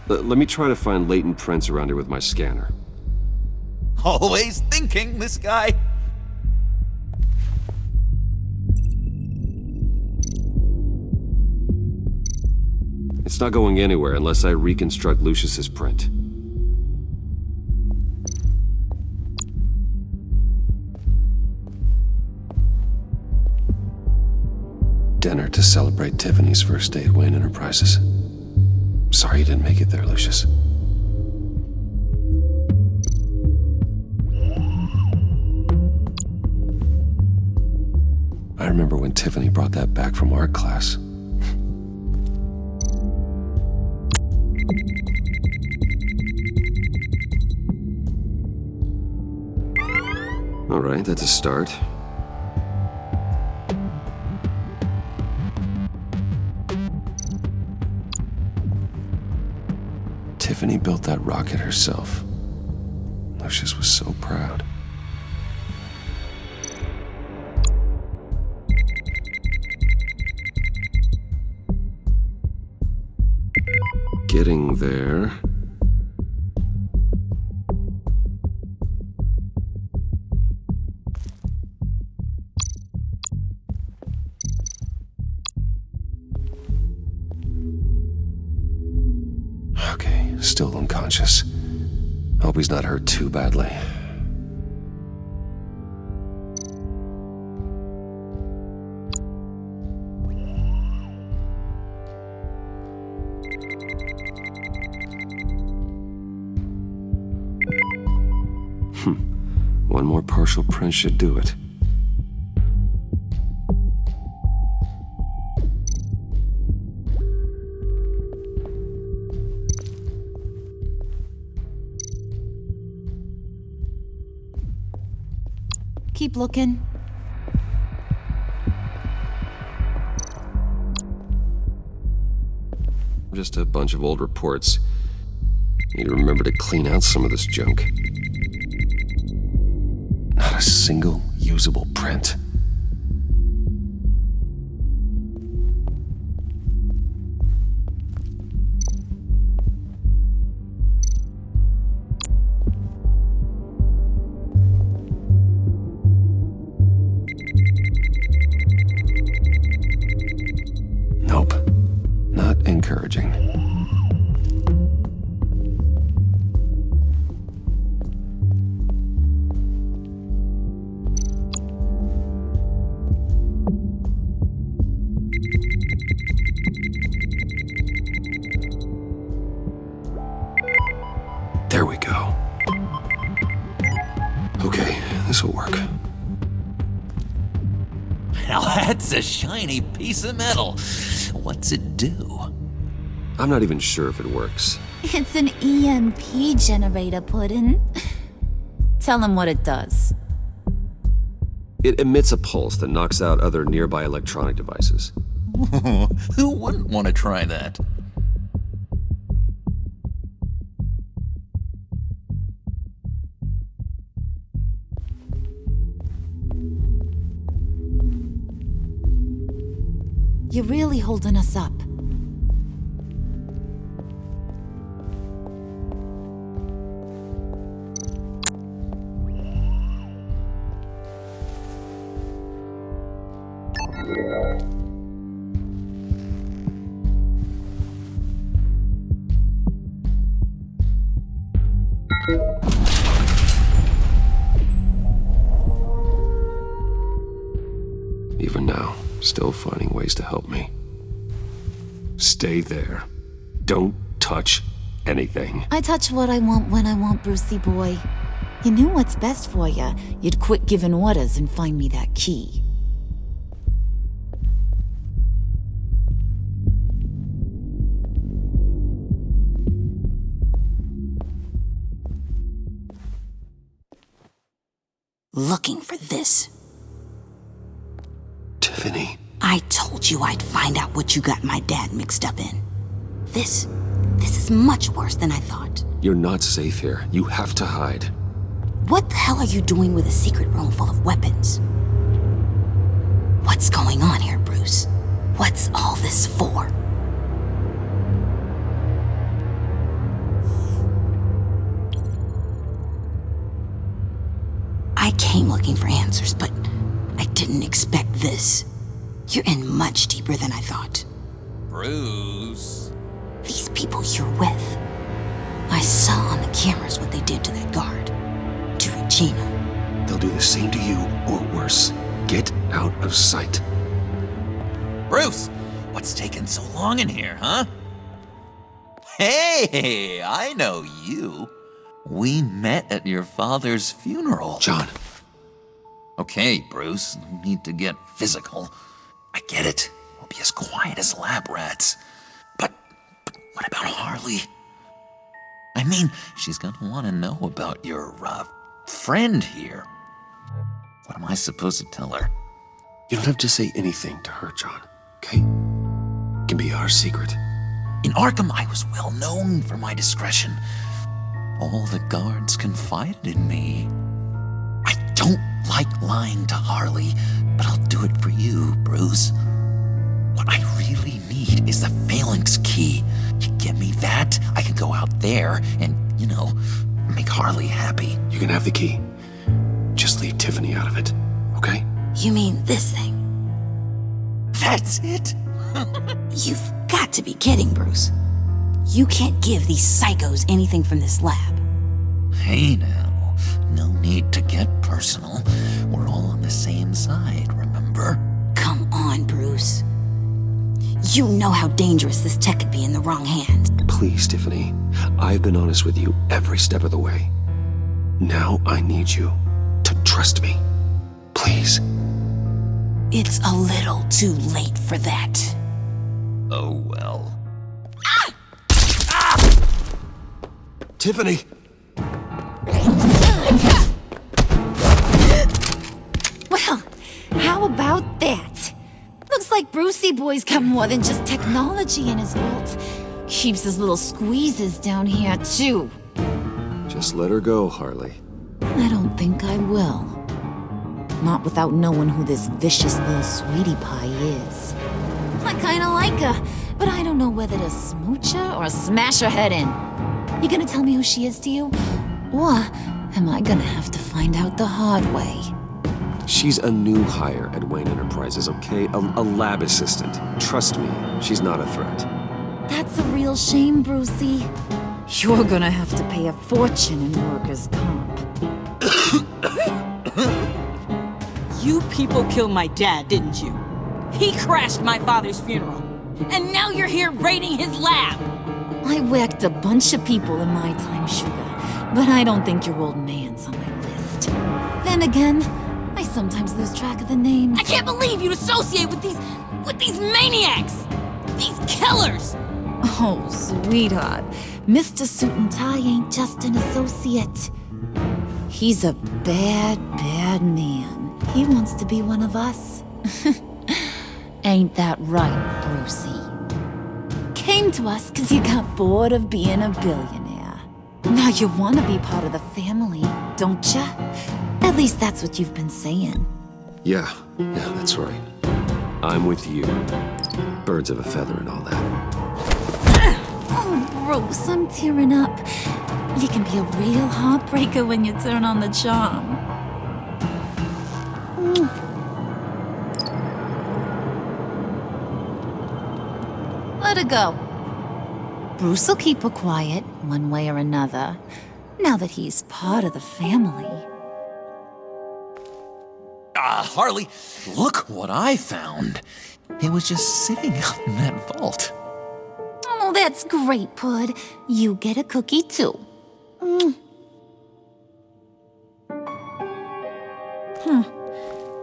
Let me try to find latent prints around here with my scanner. Always thinking, this guy. It's not going anywhere unless I reconstruct Lucius's print. Dinner to celebrate Tiffany's first day at Wayne Enterprises. Sorry you didn't make it there, Lucius. I remember when Tiffany brought that back from art class. All right, that's a start. Tiffany built that rocket herself. Lucius was so proud. Getting there. Okay, still unconscious. Hope he's not hurt too badly. One more partial print should do it. Keep looking. Just a bunch of old reports. Need to remember to clean out some of this junk. Not a single usable print. Nope. Not encouraging. There we go. Okay, this'll work. Now that's a shiny piece of metal. What's it do? I'm not even sure if it works. It's an EMP generator, Puddin'. Tell him what it does. It emits a pulse that knocks out other nearby electronic devices. Who wouldn't want to try that? You're really holding us up. Even now, still finding ways to help me. Stay there. Don't touch anything. I touch what I want when I want, Brucey boy. You knew what's best for you. You'd quit giving orders and find me that key. Looking for this. Tiffany. I told you I'd find out what you got my dad mixed up in. This is much worse than I thought. You're not safe here. You have to hide. What the hell are you doing with a secret room full of weapons? What's going on here, Bruce? What's all this for? I came looking for answers, but I didn't expect this. You're in much deeper than I thought. Bruce. These people you're with. I saw on the cameras what they did to that guard. To Regina. They'll do the same to you, or worse. Get out of sight. Bruce, what's taking so long in here, huh? Hey, I know you. We met at your father's funeral. John. Okay, Bruce, no need to get physical. I get it. We'll be as quiet as lab rats. But what about Harley? I mean, she's gonna want to know about your, friend here. What am I supposed to tell her? You don't have to say anything to her, John, okay? It can be our secret. In Arkham, I was well known for my discretion. All the guards confided in me. I don't like lying to Harley, but I'll do it for you, Bruce. What I really need is the Phalanx key. You get me that, I can go out there and, make Harley happy. You can have the key. Just leave Tiffany out of it, okay? You mean this thing? That's it? You've got to be kidding, Bruce. You can't give these psychos anything from this lab. Hey now, no need to get personal. We're all on the same side, remember? Come on, Bruce. You know how dangerous this tech could be in the wrong hands. Please, Tiffany. I've been honest with you every step of the way. Now I need you Trust me. Please. It's a little too late for that. Oh well. Tiffany! Well, how about that? Looks like Brucey Boy's got more than just technology in his vault. Keeps his little squeezes down here, too. Just let her go, Harley. I don't think I will. Not without knowing who this vicious little sweetie pie is. I kinda like her, but I don't know whether to smooch her or smash her head in. You gonna tell me who she is to you? Or am I gonna have to find out the hard way? She's a new hire at Wayne Enterprises, okay? A lab assistant. Trust me, she's not a threat. That's a real shame, Brucey. You're gonna have to pay a fortune in workers' comp. You people killed my dad, didn't you? He crashed my father's funeral. And now you're here raiding his lab! I whacked a bunch of people in my time, sugar, but I don't think your old man's on my list. Then again, I sometimes lose track of the names. I can't believe you'd associate with these maniacs! These killers! Oh, sweetheart, Mr. Suit and Tie ain't just an associate. He's a bad, bad man. He wants to be one of us. Ain't that right, Brucey? Came to us because you got bored of being a billionaire. Now you want to be part of the family, don't ya? At least that's what you've been saying. Yeah, that's right. I'm with you. Birds of a feather and all that. Oh, Bruce, I'm tearing up. You can be a real heartbreaker when you turn on the charm. Let her go. Bruce will keep her quiet, one way or another, now that he's part of the family. Harley, look what I found. It was just sitting up in that vault. Oh, that's great, Pud. You get a cookie, too.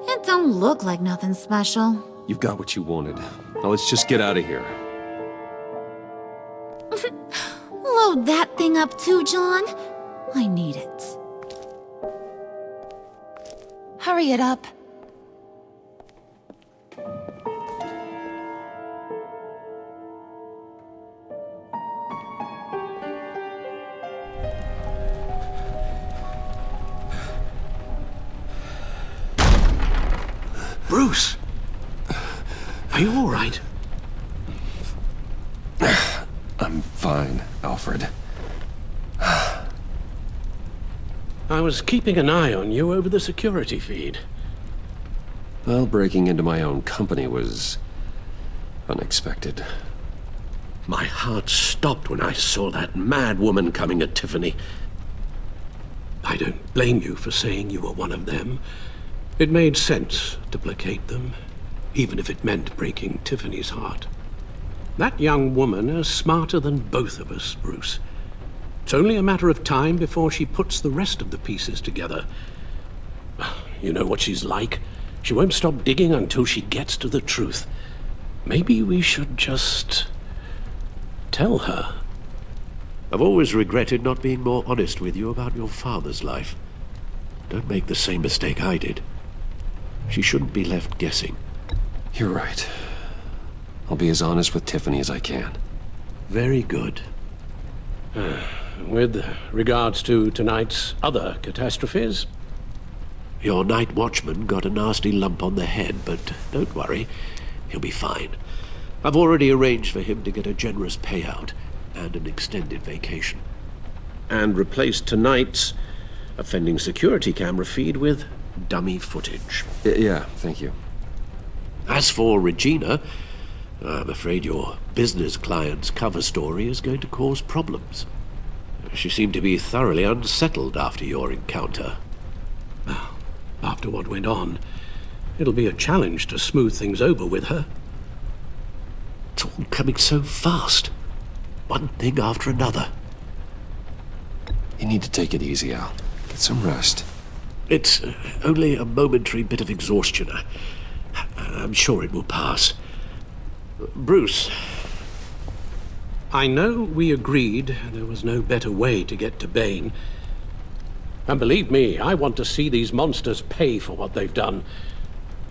It don't look like nothing special. You've got what you wanted. Now let's just get out of here. Load that thing up too, John. I need it. Hurry it up. Bruce! Are you all right? I'm fine, Alfred. I was keeping an eye on you over the security feed. Well, breaking into my own company was unexpected. My heart stopped when I saw that mad woman coming at Tiffany. I don't blame you for saying you were one of them. It made sense to placate them, even if it meant breaking Tiffany's heart. That young woman is smarter than both of us, Bruce. It's only a matter of time before she puts the rest of the pieces together. You know what she's like. She won't stop digging until she gets to the truth. Maybe we should just tell her. I've always regretted not being more honest with you about your father's life. Don't make the same mistake I did. She shouldn't be left guessing. You're right. I'll be as honest with Tiffany as I can. Very good. With regards to tonight's other catastrophes? Your night watchman got a nasty lump on the head, but don't worry. He'll be fine. I've already arranged for him to get a generous payout and an extended vacation. And replaced tonight's offending security camera feed with dummy footage. Yeah, thank you. As for Regina, I'm afraid your business client's cover story is going to cause problems. She seemed to be thoroughly unsettled after your encounter. Well, after what went on, it'll be a challenge to smooth things over with her. It's all coming so fast. One thing after another. You need to take it easy, Al. Get some rest. It's only a momentary bit of exhaustion. I'm sure it will pass. Bruce, I know we agreed there was no better way to get to Bane. And believe me, I want to see these monsters pay for what they've done.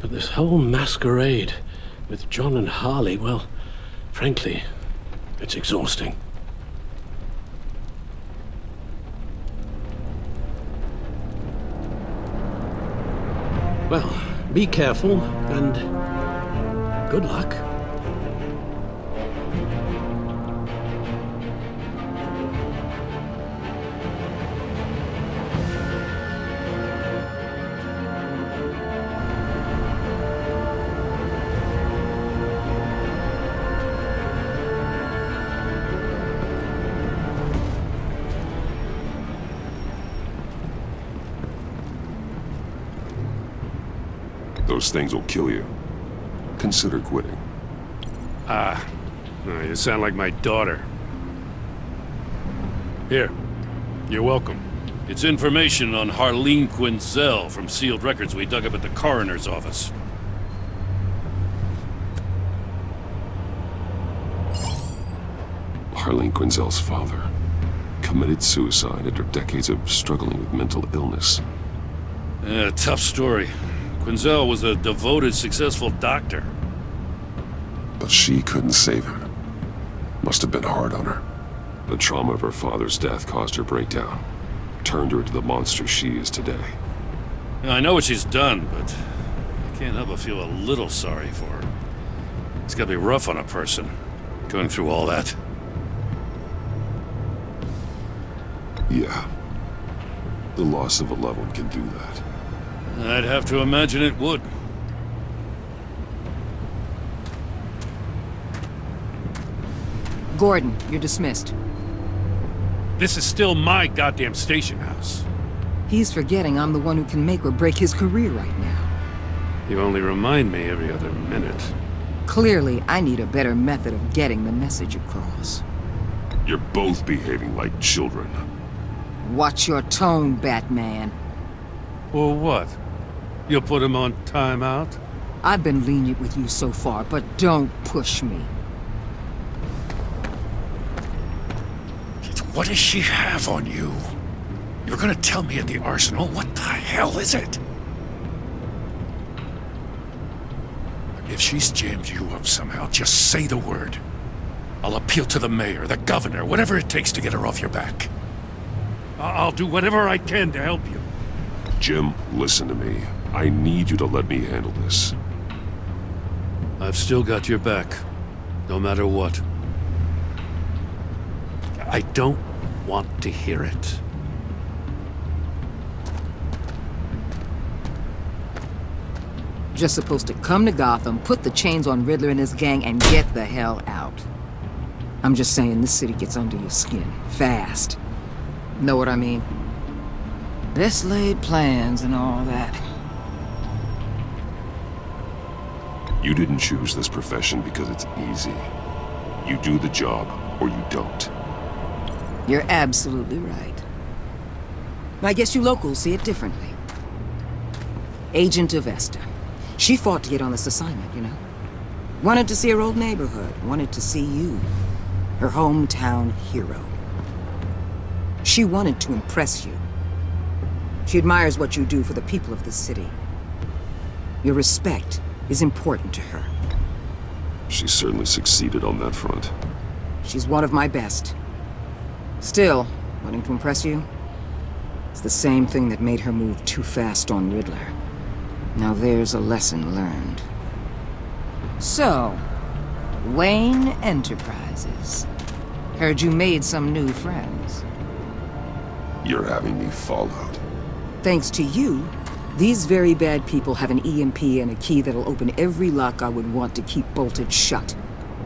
But this whole masquerade with John and Harley, well, frankly, it's exhausting. Well, be careful, and good luck. Those things will kill you. Consider quitting. You sound like my daughter. Here, you're welcome. It's information on Harleen Quinzel from sealed records we dug up at the coroner's office. Harleen Quinzel's father committed suicide after decades of struggling with mental illness. Yeah, tough story. Quinzel was a devoted, successful doctor. But she couldn't save him. Must have been hard on her. The trauma of her father's death caused her breakdown. Turned her into the monster she is today. I know what she's done, but I can't help but feel a little sorry for her. It's gotta be rough on a person, going through all that. Yeah. The loss of a loved one can do that. I'd have to imagine it would. Gordon, you're dismissed. This is still my goddamn station house. He's forgetting I'm the one who can make or break his career right now. You only remind me every other minute. Clearly, I need a better method of getting the message across. You're both behaving like children. Watch your tone, Batman. Or what? You'll put him on timeout? I've been lenient with you so far, but don't push me. What does she have on you? You're gonna tell me at the arsenal? What the hell is it? If she's jammed you up somehow, just say the word. I'll appeal to the mayor, the governor, whatever it takes to get her off your back. I'll do whatever I can to help you. Jim, listen to me. I need you to let me handle this. I've still got your back, no matter what. I don't want to hear it. Just supposed to come to Gotham, put the chains on Riddler and his gang, and get the hell out. I'm just saying, this city gets under your skin. Fast. Know what I mean? Best laid plans and all that. You didn't choose this profession because it's easy. You do the job, or you don't. You're absolutely right. I guess you locals see it differently. Agent Avesta. She fought to get on this assignment, you know? Wanted to see her old neighborhood. Wanted to see you. Her hometown hero. She wanted to impress you. She admires what you do for the people of the city. Your respect is important to her. She certainly succeeded on that front. She's one of my best. Still, wanting to impress you? It's the same thing that made her move too fast on Riddler. Now there's a lesson learned. So, Wayne Enterprises. Heard you made some new friends. You're having me followed. Thanks to you, these very bad people have an EMP and a key that'll open every lock I would want to keep bolted shut.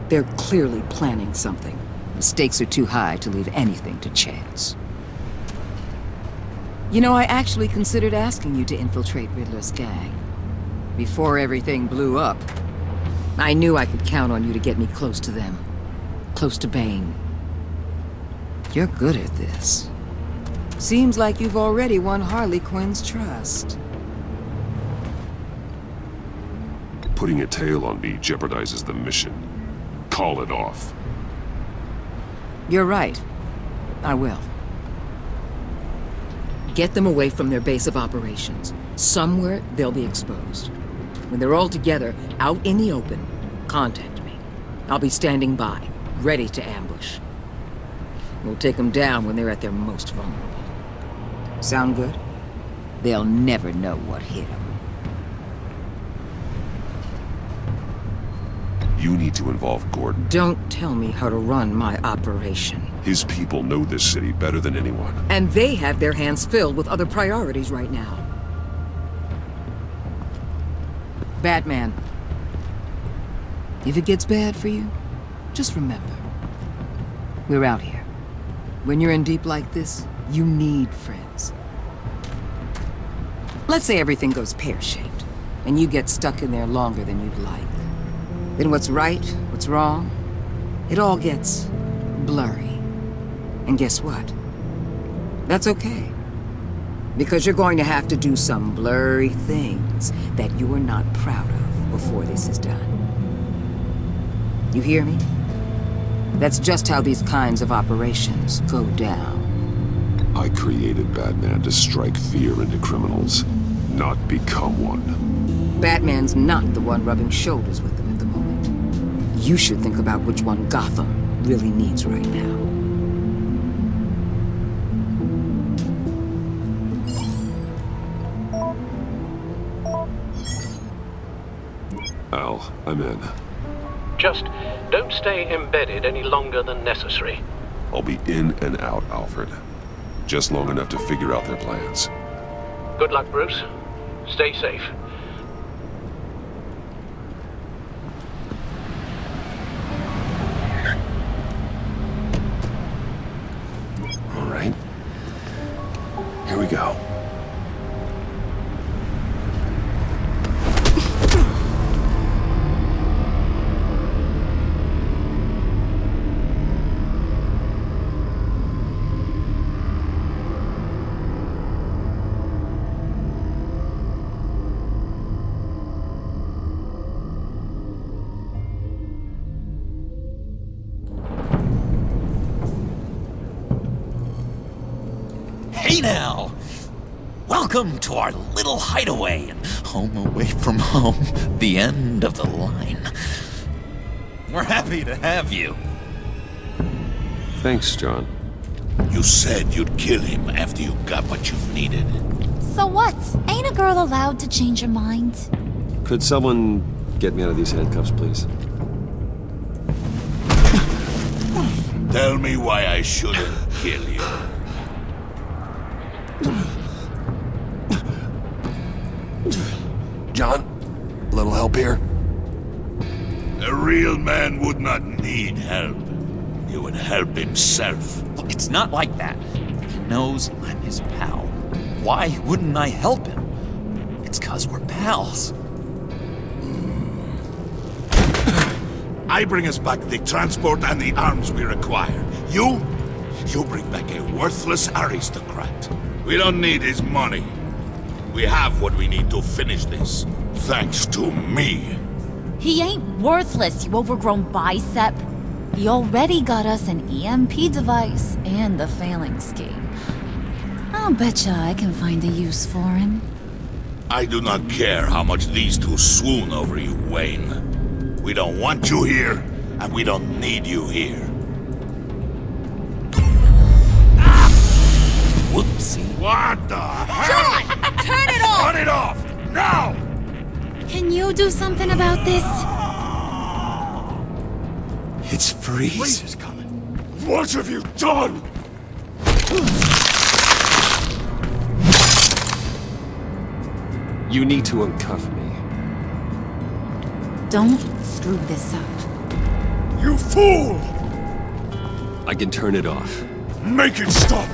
They're clearly planning something. The stakes are too high to leave anything to chance. You know, I actually considered asking you to infiltrate Riddler's gang. Before everything blew up, I knew I could count on you to get me close to them. Close to Bane. You're good at this. Seems like you've already won Harley Quinn's trust. Putting a tail on me jeopardizes the mission. Call it off. You're right. I will. Get them away from their base of operations. Somewhere they'll be exposed. When they're all together, out in the open, contact me. I'll be standing by, ready to ambush. We'll take them down when they're at their most vulnerable. Sound good? They'll never know what hit them. You need to involve Gordon. Don't tell me how to run my operation. His people know this city better than anyone. And they have their hands filled with other priorities right now. Batman. If it gets bad for you, just remember. We're out here. When you're in deep like this, you need friends. Let's say everything goes pear-shaped, and you get stuck in there longer than you'd like. Then what's right, what's wrong, it all gets blurry. And guess what? That's okay. Because you're going to have to do some blurry things that you're not proud of before this is done. You hear me? That's just how these kinds of operations go down. I created Batman to strike fear into criminals, not become one. Batman's not the one rubbing shoulders with them at the moment. You should think about which one Gotham really needs right now. Al, I'm in. Just don't stay embedded any longer than necessary. I'll be in and out, Alfred. Just long enough to figure out their plans. Good luck, Bruce. Stay safe. All right. Here we go. Hey now! Welcome to our little hideaway and home away from home, the end of the line. We're happy to have you. Thanks, John. You said you'd kill him after you got what you needed. So what? Ain't a girl allowed to change her mind? Could someone get me out of these handcuffs, please? Tell me why I shouldn't kill you. John, a little help here? A real man would not need help. He would help himself. It's not like that. He knows I'm his pal. Why wouldn't I help him? It's 'cause we're pals. I bring us back the transport and the arms we require. You bring back a worthless aristocrat. We don't need his money. We have what we need to finish this, thanks to me. He ain't worthless, you overgrown bicep. He already got us an EMP device and the failing scheme. I'll betcha I can find a use for him. I do not care how much these two swoon over you, Wayne. We don't want you here, and we don't need you here. Whoopsie. What the hell? John! Turn it off! Turn it off! Now! Can you do something about this? It's Freeze. Freeze is coming. What have you done? You need to uncuff me. Don't screw this up. You fool! I can turn it off. Make it stop,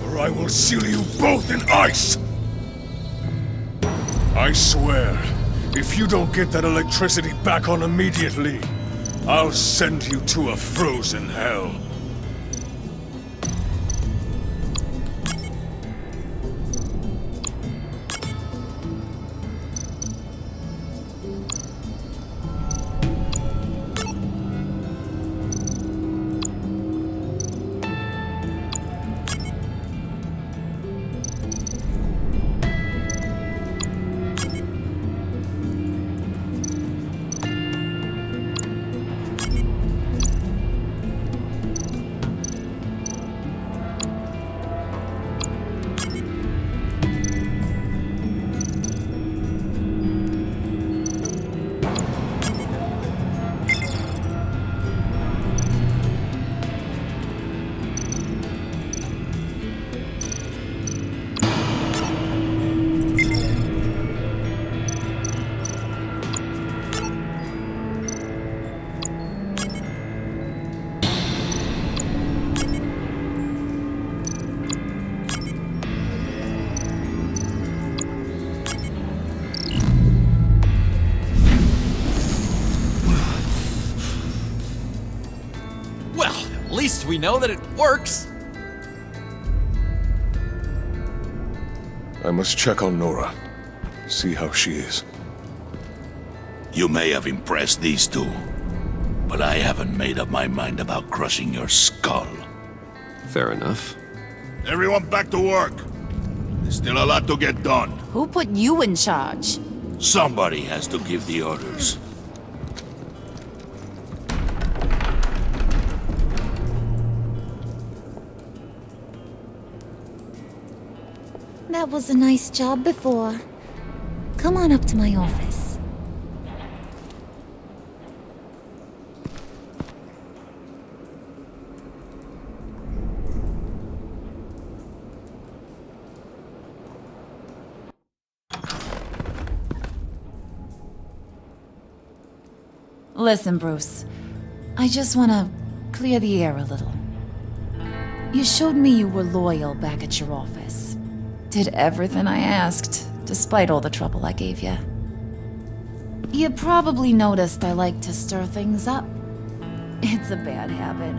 or I will seal you both in ice! I swear, if you don't get that electricity back on immediately, I'll send you to a frozen hell. we know that it works. I must check on Nora. See how she is. You may have impressed these two, but I haven't made up my mind about crushing your skull. Fair enough. Everyone back to work. There's still a lot to get done. Who put you in charge? Somebody has to give the orders. That was a nice job before. Come on up to my office. Listen, Bruce. I just want to clear the air a little. You showed me you were loyal back at your office. Did everything I asked, despite all the trouble I gave you. You probably noticed I like to stir things up. It's a bad habit.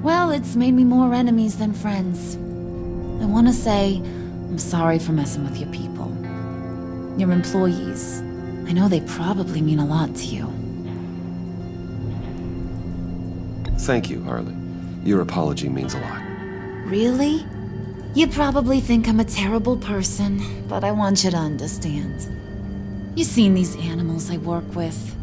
Well, it's made me more enemies than friends. I want to say I'm sorry for messing with your people. Your employees. I know they probably mean a lot to you. Thank you, Harley. Your apology means a lot. Really? You probably think I'm a terrible person, but I want you to understand. You've seen these animals I work with.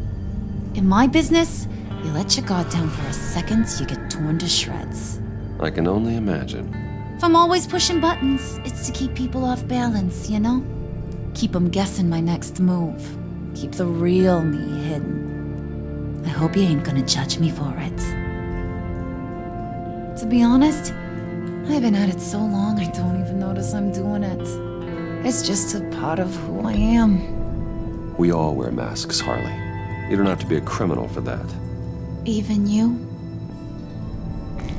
In my business, you let your guard down for a second, you get torn to shreds. I can only imagine. If I'm always pushing buttons, it's to keep people off balance, you know? Keep them guessing my next move. Keep the real me hidden. I hope you ain't gonna judge me for it. To be honest, I've been at it so long I don't even notice I'm doing it. It's just a part of who I am. We all wear masks, Harley. You don't have to be a criminal for that. Even you?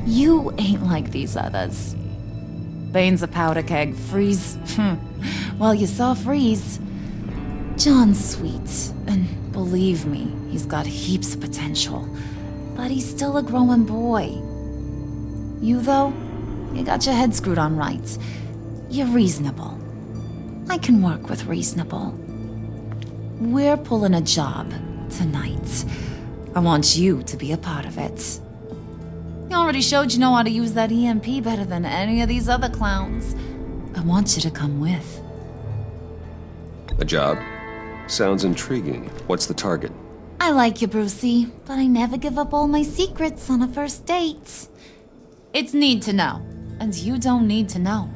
You ain't like these others. Bane's a powder keg. Freeze. Well, you saw Freeze. John's sweet, and believe me, he's got heaps of potential. But he's still a growing boy. You, though, you got your head screwed on right. You're reasonable. I can work with reasonable. We're pulling a job tonight. I want you to be a part of it. You already showed you know how to use that EMP better than any of these other clowns. I want you to come with. A job? Sounds intriguing. What's the target? I like you, Brucey, but I never give up all my secrets on a first date. It's need to know, and you don't need to know.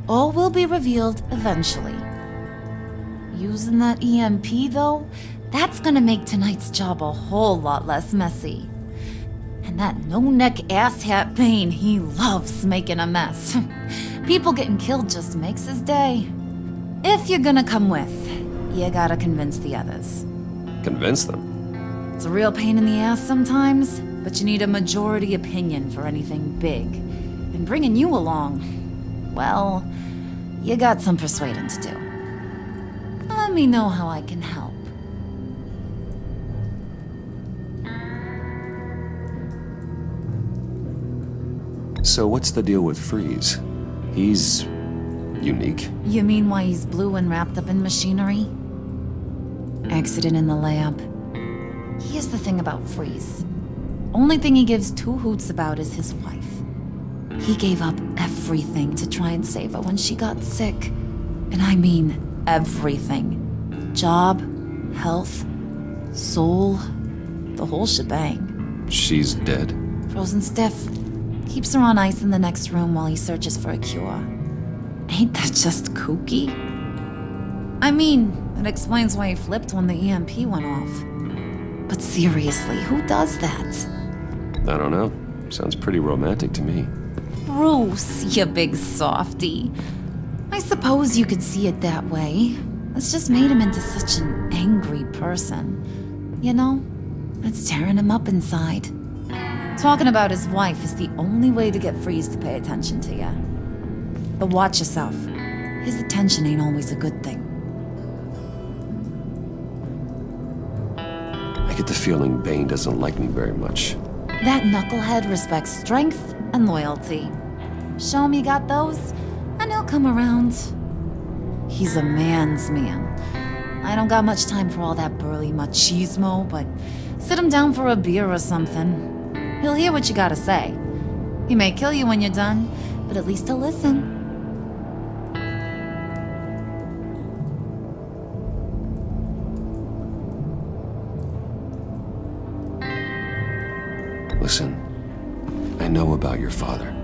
All will be revealed eventually. Using that EMP, though, that's gonna make tonight's job a whole lot less messy. And that no-neck asshat Bane, he loves making a mess. People getting killed just makes his day. If you're gonna come with, you gotta convince the others. Convince them? It's a real pain in the ass sometimes, but you need a majority opinion for anything big. And bringing you along, well, you got some persuading to do. Let me know how I can help. So what's the deal with Freeze? He's unique? You mean why he's blue and wrapped up in machinery? Accident in the lab. Here's the thing about Freeze. Only thing he gives two hoots about is his wife. He gave up everything to try and save her when she got sick. And I mean everything. Job, health, soul, the whole shebang. She's dead? Frozen stiff. Keeps her on ice in the next room while he searches for a cure. Ain't that just kooky? I mean, it explains why he flipped when the EMP went off. But seriously, who does that? I don't know. Sounds pretty romantic to me. Bruce, you big softy. I suppose you could see it that way. It's just made him into such an angry person. You know, it's tearing him up inside. Talking about his wife is the only way to get Freeze to pay attention to you. But watch yourself. His attention ain't always a good thing. I get the feeling Bane doesn't like me very much. That knucklehead respects strength and loyalty. Show him you got those, and he'll come around. He's a man's man. I don't got much time for all that burly machismo, but sit him down for a beer or something. He'll hear what you gotta say. He may kill you when you're done, but at least he'll listen. Listen, I know about your father,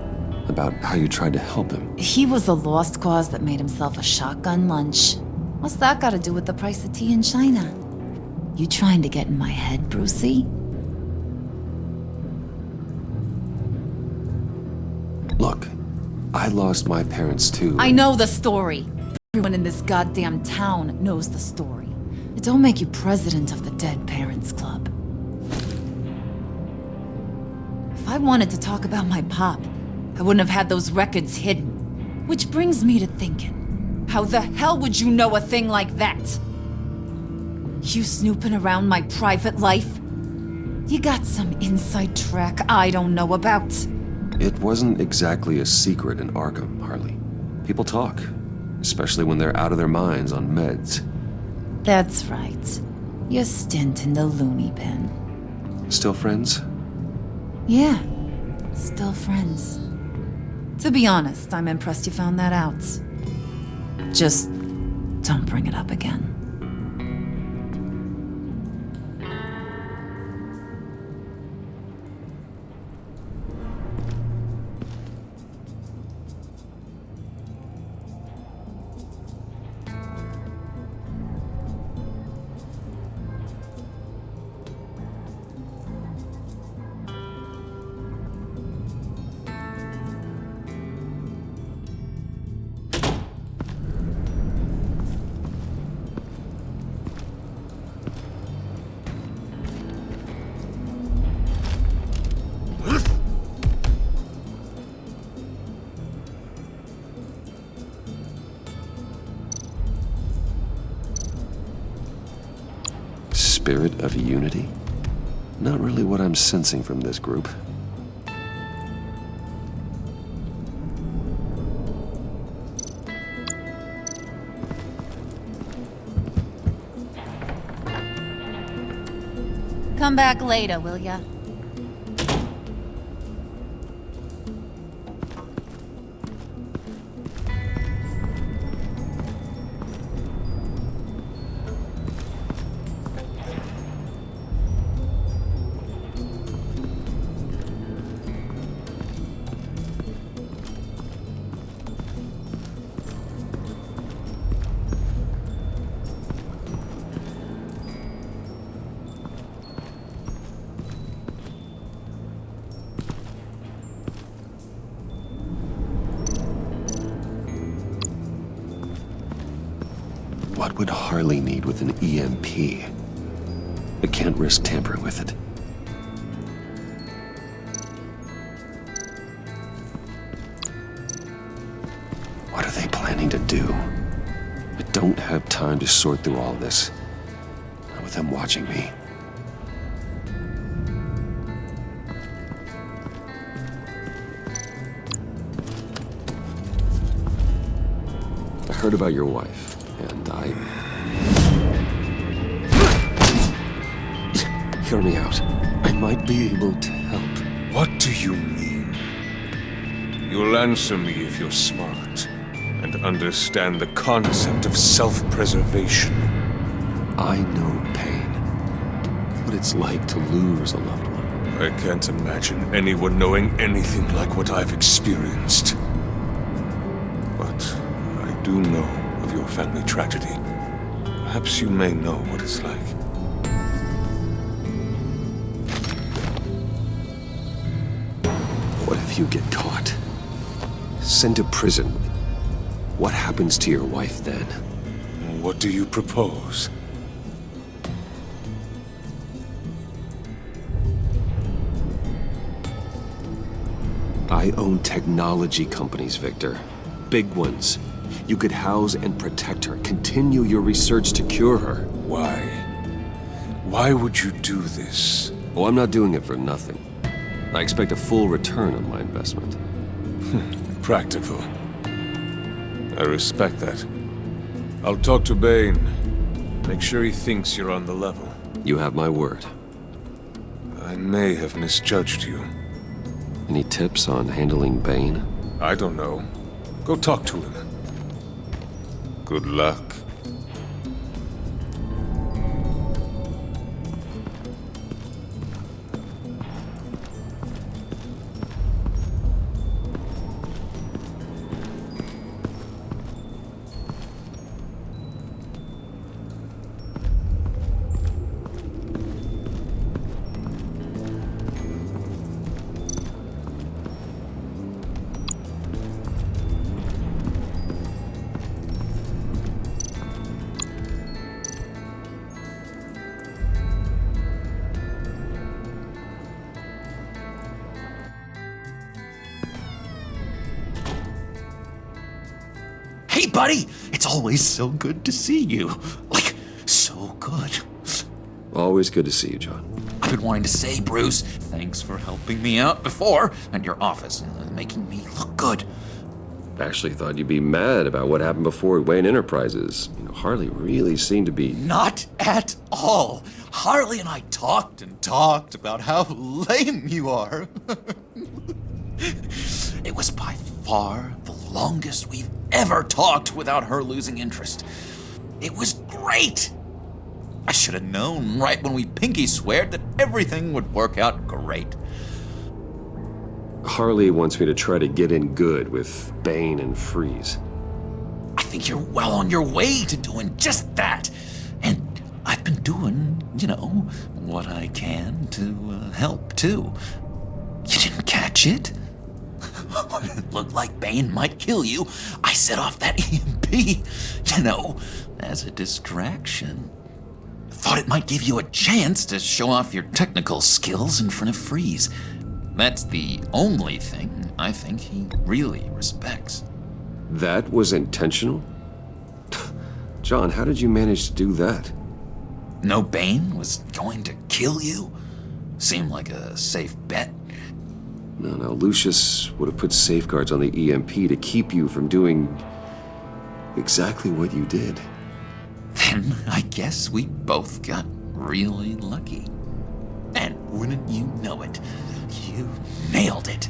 about how you tried to help him. He was a lost cause that made himself a shotgun lunch. What's that got to do with the price of tea in China? You trying to get in my head, Brucey? Look, I lost my parents too. I know the story. Everyone in this goddamn town knows the story. It don't make you president of the Dead Parents Club. If I wanted to talk about my pop, I wouldn't have had those records hidden. Which brings me to thinking, how the hell would you know a thing like that? You snooping around my private life? You got some inside track I don't know about. It wasn't exactly a secret in Arkham, Harley. People talk, especially when they're out of their minds on meds. That's right. Your stint in the loony bin. Still friends? Yeah, still friends. To be honest, I'm impressed you found that out. Just don't bring it up again. Spirit of unity? Not really what I'm sensing from this group. Come back later, will ya? What would Harley need with an EMP? I can't risk tampering with it. What are they planning to do? I don't have time to sort through all this. Not with them watching me. I heard about your wife. And hear me out. I might be able to help. What do you mean? You'll answer me if you're smart and understand the concept of self-preservation. I know pain. What it's like to lose a loved one. I can't imagine anyone knowing anything like what I've experienced. But I do know of your family tragedy. Perhaps you may know what it's like. What if you get caught? Sent to prison? What happens to your wife then? What do you propose? I own technology companies, Victor. Big ones. You could house and protect her, continue your research to cure her. Why? Why would you do this? Oh, I'm not doing it for nothing. I expect a full return on my investment. Practical. I respect that. I'll talk to Bane. Make sure he thinks you're on the level. You have my word. I may have misjudged you. Any tips on handling Bane? I don't know. Go talk to him. Good luck. Hey, buddy! It's always so good to see you. Like, so good. Always good to see you, John. I've been wanting to say, Bruce, thanks for helping me out before at your office and making me look good. Actually thought you'd be mad about what happened before at Wayne Enterprises. You know, Harley really seemed to be... Not at all. Harley and I talked and talked about how lame you are. It was by far the longest we've ever talked without her losing interest. It was great. I should have known right when we pinky sweared that everything would work out great. Harley wants me to try to get in good with Bane and Freeze. I think you're well on your way to doing just that. And I've been doing, what I can to help, too. You didn't catch it? When it looked like Bane might kill you, I set off that EMP, as a distraction. Thought it might give you a chance to show off your technical skills in front of Freeze. That's the only thing I think he really respects. That was intentional? John, how did you manage to do that? No, Bane was going to kill you? Seemed like a safe bet. No, Lucius would have put safeguards on the EMP to keep you from doing exactly what you did. Then I guess we both got really lucky. And wouldn't you know it, you nailed it.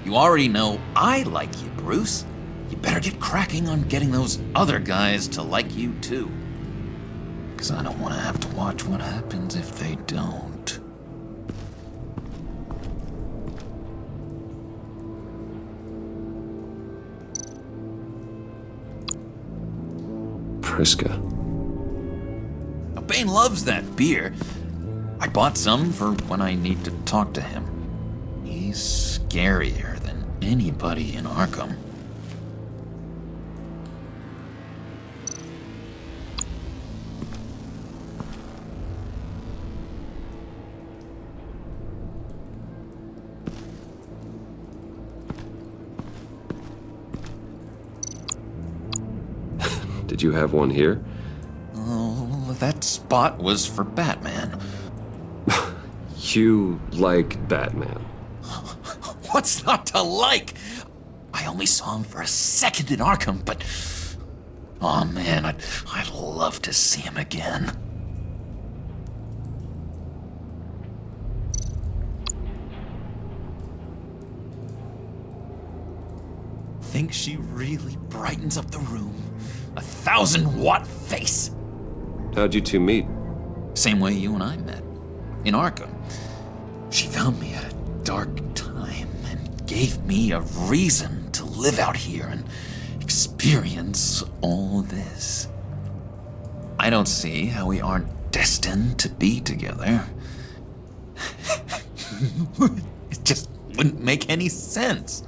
You already know I like you, Bruce. You better get cracking on getting those other guys to like you too. 'Cause I don't want to have to watch what happens if they don't. Priska. Bane loves that beer. I bought some for when I need to talk to him. He's scarier than anybody in Arkham. Did you have one here? Oh, that spot was for Batman. You like Batman? What's not to like? I only saw him for a second in Arkham, but... Oh man, I'd love to see him again. Think she really brightens up the room. 1,000-watt face. How'd you two meet? Same way you and I met. In Arkham. She found me at a dark time and gave me a reason to live out here and experience all this. I don't see how we aren't destined to be together. It just wouldn't make any sense.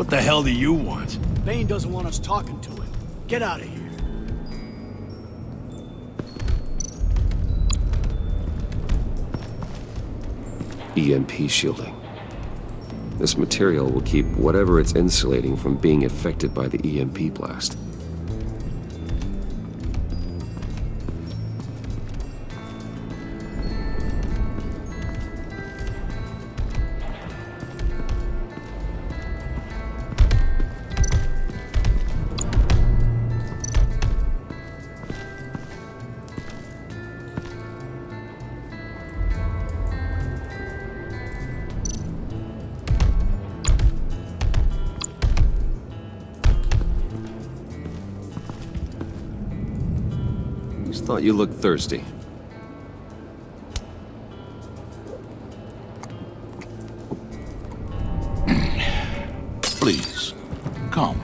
What the hell do you want? Bane doesn't want us talking to him. Get out of here. EMP shielding. This material will keep whatever it's insulating from being affected by the EMP blast. Thought you looked thirsty. Please, come.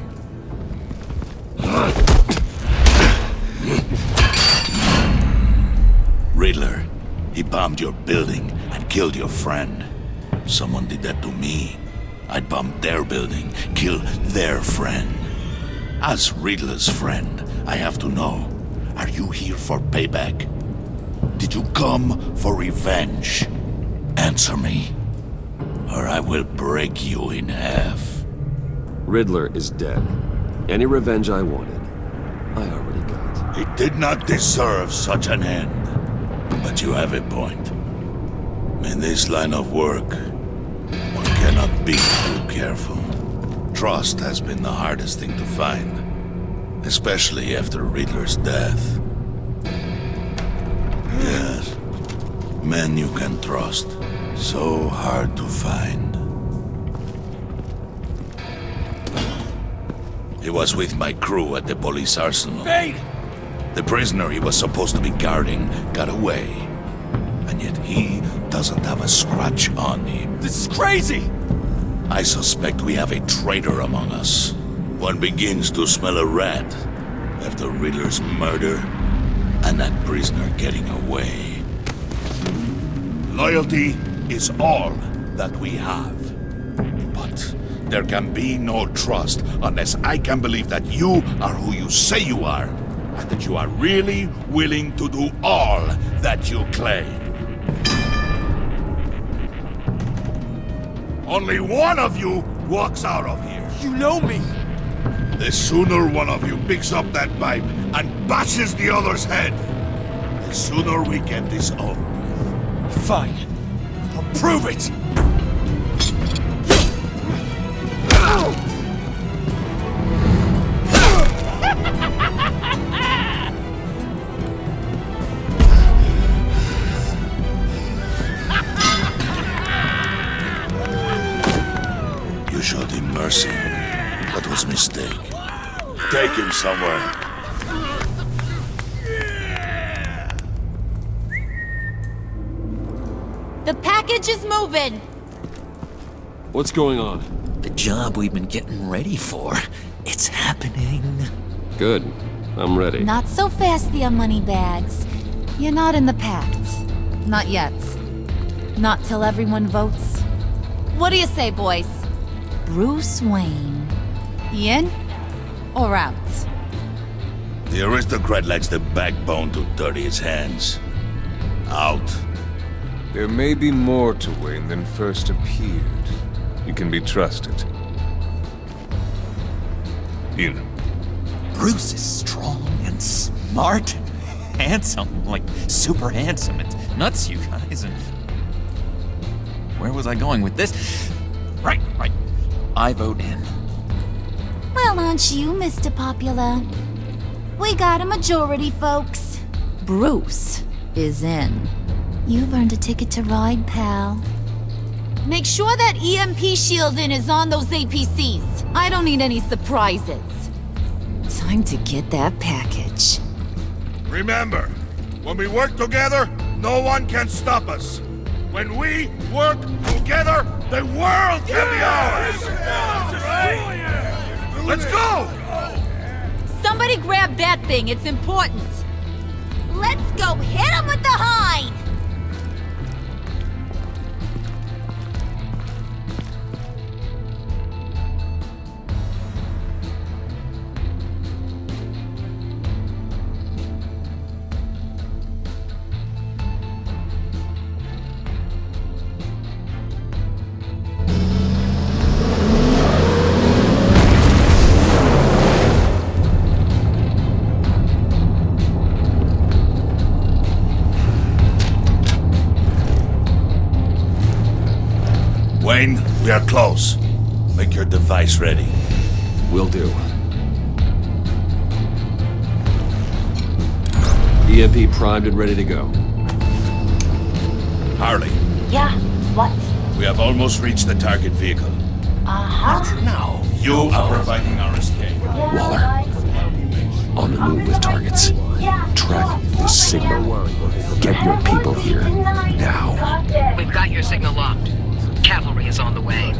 Riddler, he bombed your building and killed your friend. Someone did that to me. I'd bomb their building, kill their friend. As Riddler's friend, I have to know. Are you here for payback? Did you come for revenge? Answer me, or I will break you in half. Riddler is dead. Any revenge I wanted, I already got. He did not deserve such an end. But you have a point. In this line of work, one cannot be too careful. Trust has been the hardest thing to find. Especially after Riddler's death. Yes. Men you can trust. So hard to find. He was with my crew at the police arsenal. Bane! The prisoner he was supposed to be guarding got away. And yet he doesn't have a scratch on him. This is crazy! I suspect we have a traitor among us. One begins to smell a rat after Riddler's murder and that prisoner getting away. Loyalty is all that we have. But there can be no trust unless I can believe that you are who you say you are, and that you are really willing to do all that you claim. Only one of you walks out of here. You know me! The sooner one of you picks up that pipe and bashes the other's head, the sooner we get this over with. Fine. I'll prove it! You showed him mercy. That was a mistake. Take him somewhere. The package is moving! What's going on? The job we've been getting ready for. It's happening. Good. I'm ready. Not so fast, the Moneybags. You're not in the Pact. Not yet. Not till everyone votes. What do you say, boys? Bruce Wayne. In or out? The aristocrat lacks the backbone to dirty his hands. Out. There may be more to Wayne than first appeared. You can be trusted. In. Bruce is strong and smart. Handsome, like super handsome. It's nuts, you guys. And where was I going with this? Right. I vote in. Well, aren't you, Mr. Popular? We got a majority, folks. Bruce is in. You've earned a ticket to ride, pal. Make sure that EMP shielding is on those APCs. I don't need any surprises. Time to get that package. Remember, when we work together, no one can stop us. When we work together, the world can be ours! Let's go! Somebody grab that thing, it's important. Let's go hit him with the hind! Wayne, we are close. Make your device ready. Will do. EMP primed and ready to go. Harley, Yeah, what? we have almost reached the target vehicle. Uh-huh. Now, you are providing our escape. Waller, on the move with targets. Track the signal. Get your people here, now. We've got your signal locked. Cavalry is on the way.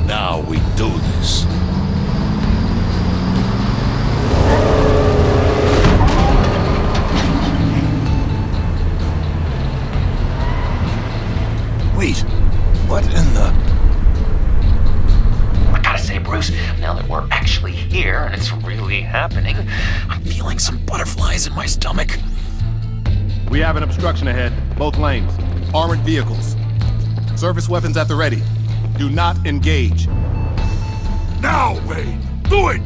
Now we do this. Wait, what in the... I gotta say, Bruce, now that we're actually here and it's really happening, I'm feeling some butterflies in my stomach. We have an obstruction ahead, both lanes. Armored vehicles. Service weapons at the ready. Do not engage. Now, Wayne! Do it!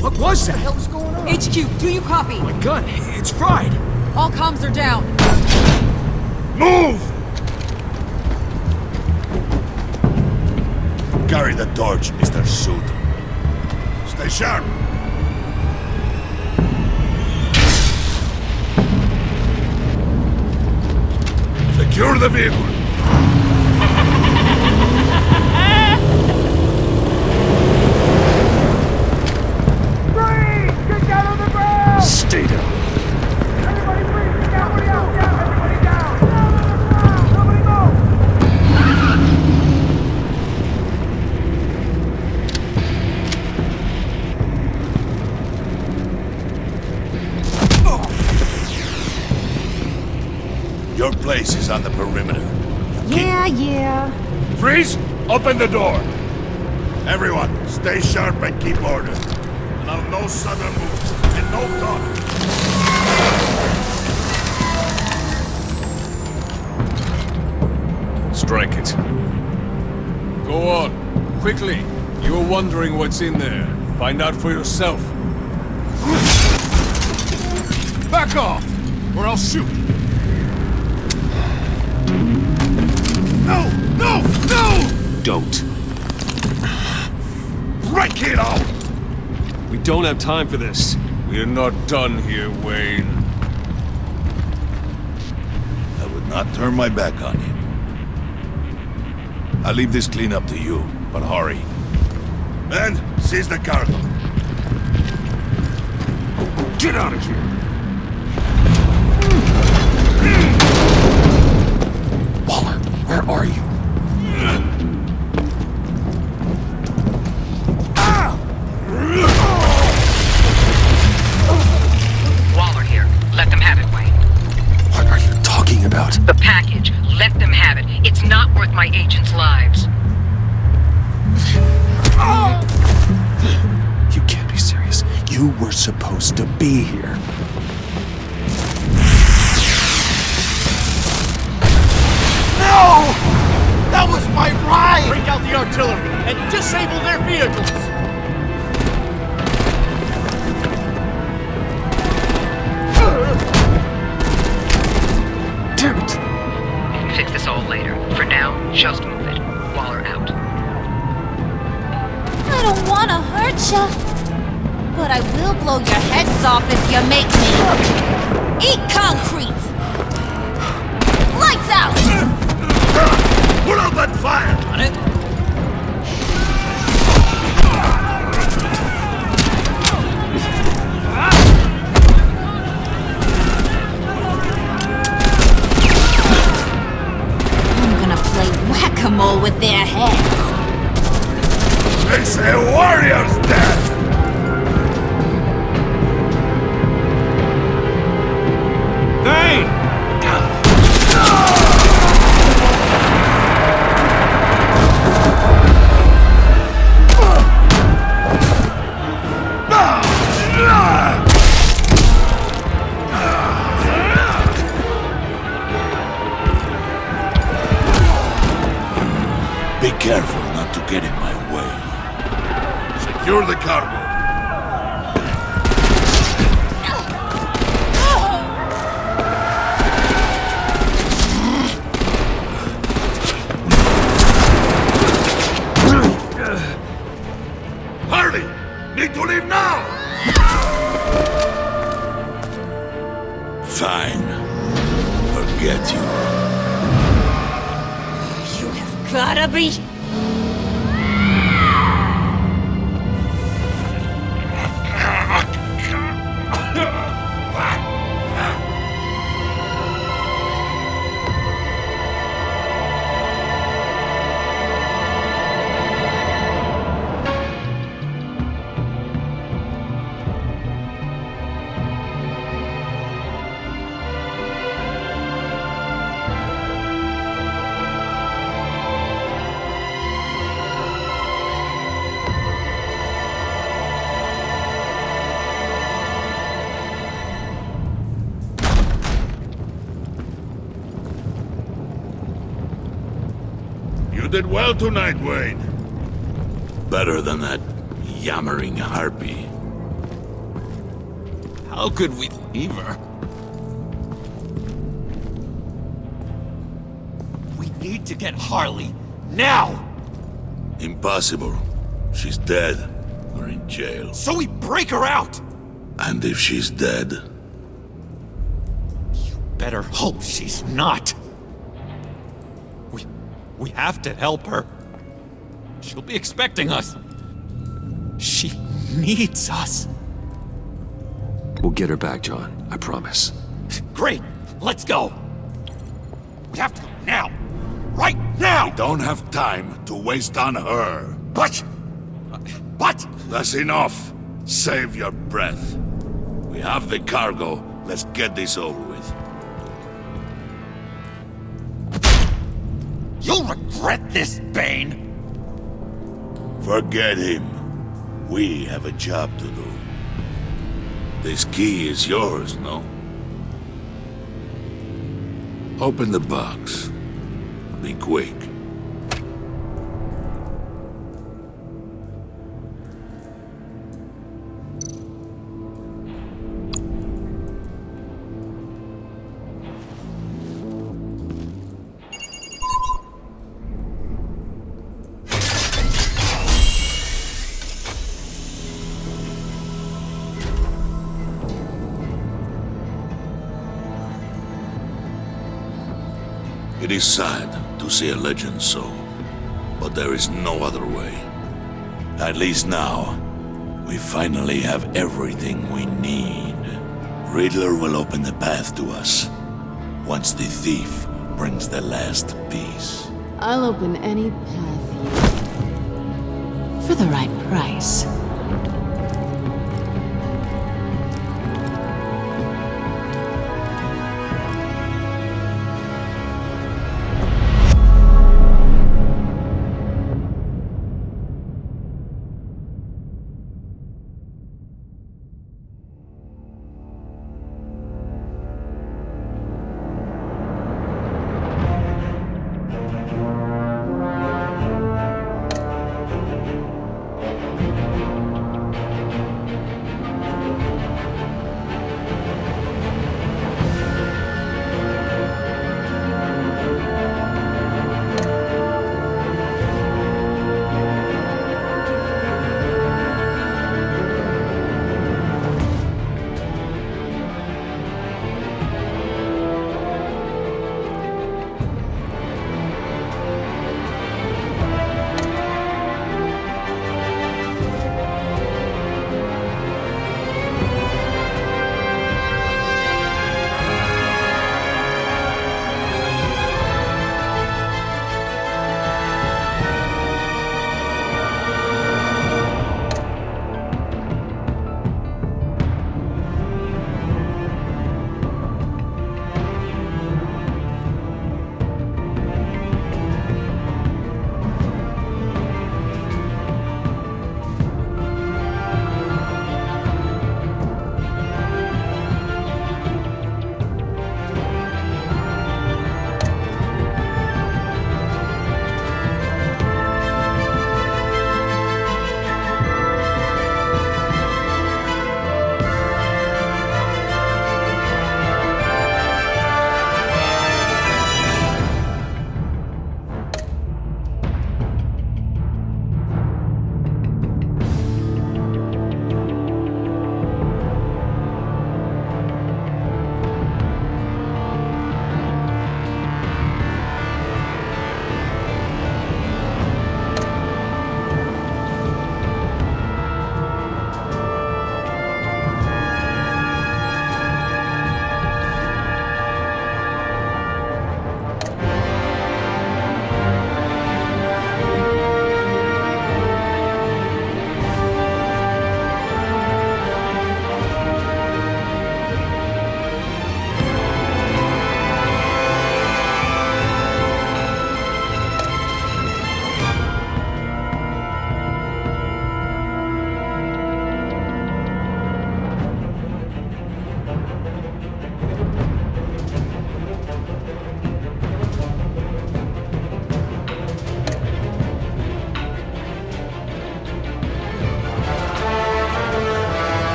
What was that? What the hell is going on? HQ, do you copy? My gun, it's fried. All comms are down. Move! Carry the torch, Mr. Suit. Stay sharp. Secure the vehicle. Stay down. Your place is on the perimeter. Yeah. Freeze! Open the door! Everyone, stay sharp and keep order. Allow no sudden moves and no talk. Strike it. Go on. Quickly. You were wondering what's in there. Find out for yourself. Back off! Or I'll shoot! No! No! No! Don't. Break it out! We don't have time for this. We're not done here, Wayne. I would not turn my back on him. I'll leave this cleanup to you, but hurry. And seize the cargo. Get out of here! Waller, where are you? Waller here. Let them have it, Wayne. What are you talking about? The package. Let them have it. It's not worth my agents' lives. You can't be serious. You were supposed to be here. No! That was my ride! Break out the artillery and disable their vehicles! Damn it! We can fix this all later. For now, just move it. Waller out. I don't want to hurt ya, but I will blow your heads off if you make me. Eat concrete! Lights out! Put out that fire! On it? I'm gonna play whack-a-mole with their heads. It's a warrior's death! Vane! Be careful not to get in my way. Secure the cargo. Hurry! Need to leave now! Fine. Forget you. You have gotta be... You did well tonight, Wayne. Better than that yammering harpy. How could we leave her? We need to get Harley, now! Impossible. She's dead, or in jail. So we break her out! And if she's dead? Better hope she's not. We have to help her. She'll be expecting us. She needs us. We'll get her back, John. I promise. Great. Let's go. We have to go now. Right now! We don't have time to waste on her. But... That's enough. Save your breath. We have the cargo. Let's get this over with. You'll regret this, Bane! Forget him. We have a job to do. This key is yours, no? Open the box. Be quick. It is sad to see a legend so, but there is no other way. At least now, we finally have everything we need. Riddler will open the path to us, once the thief brings the last piece. I'll open any path you... for the right price.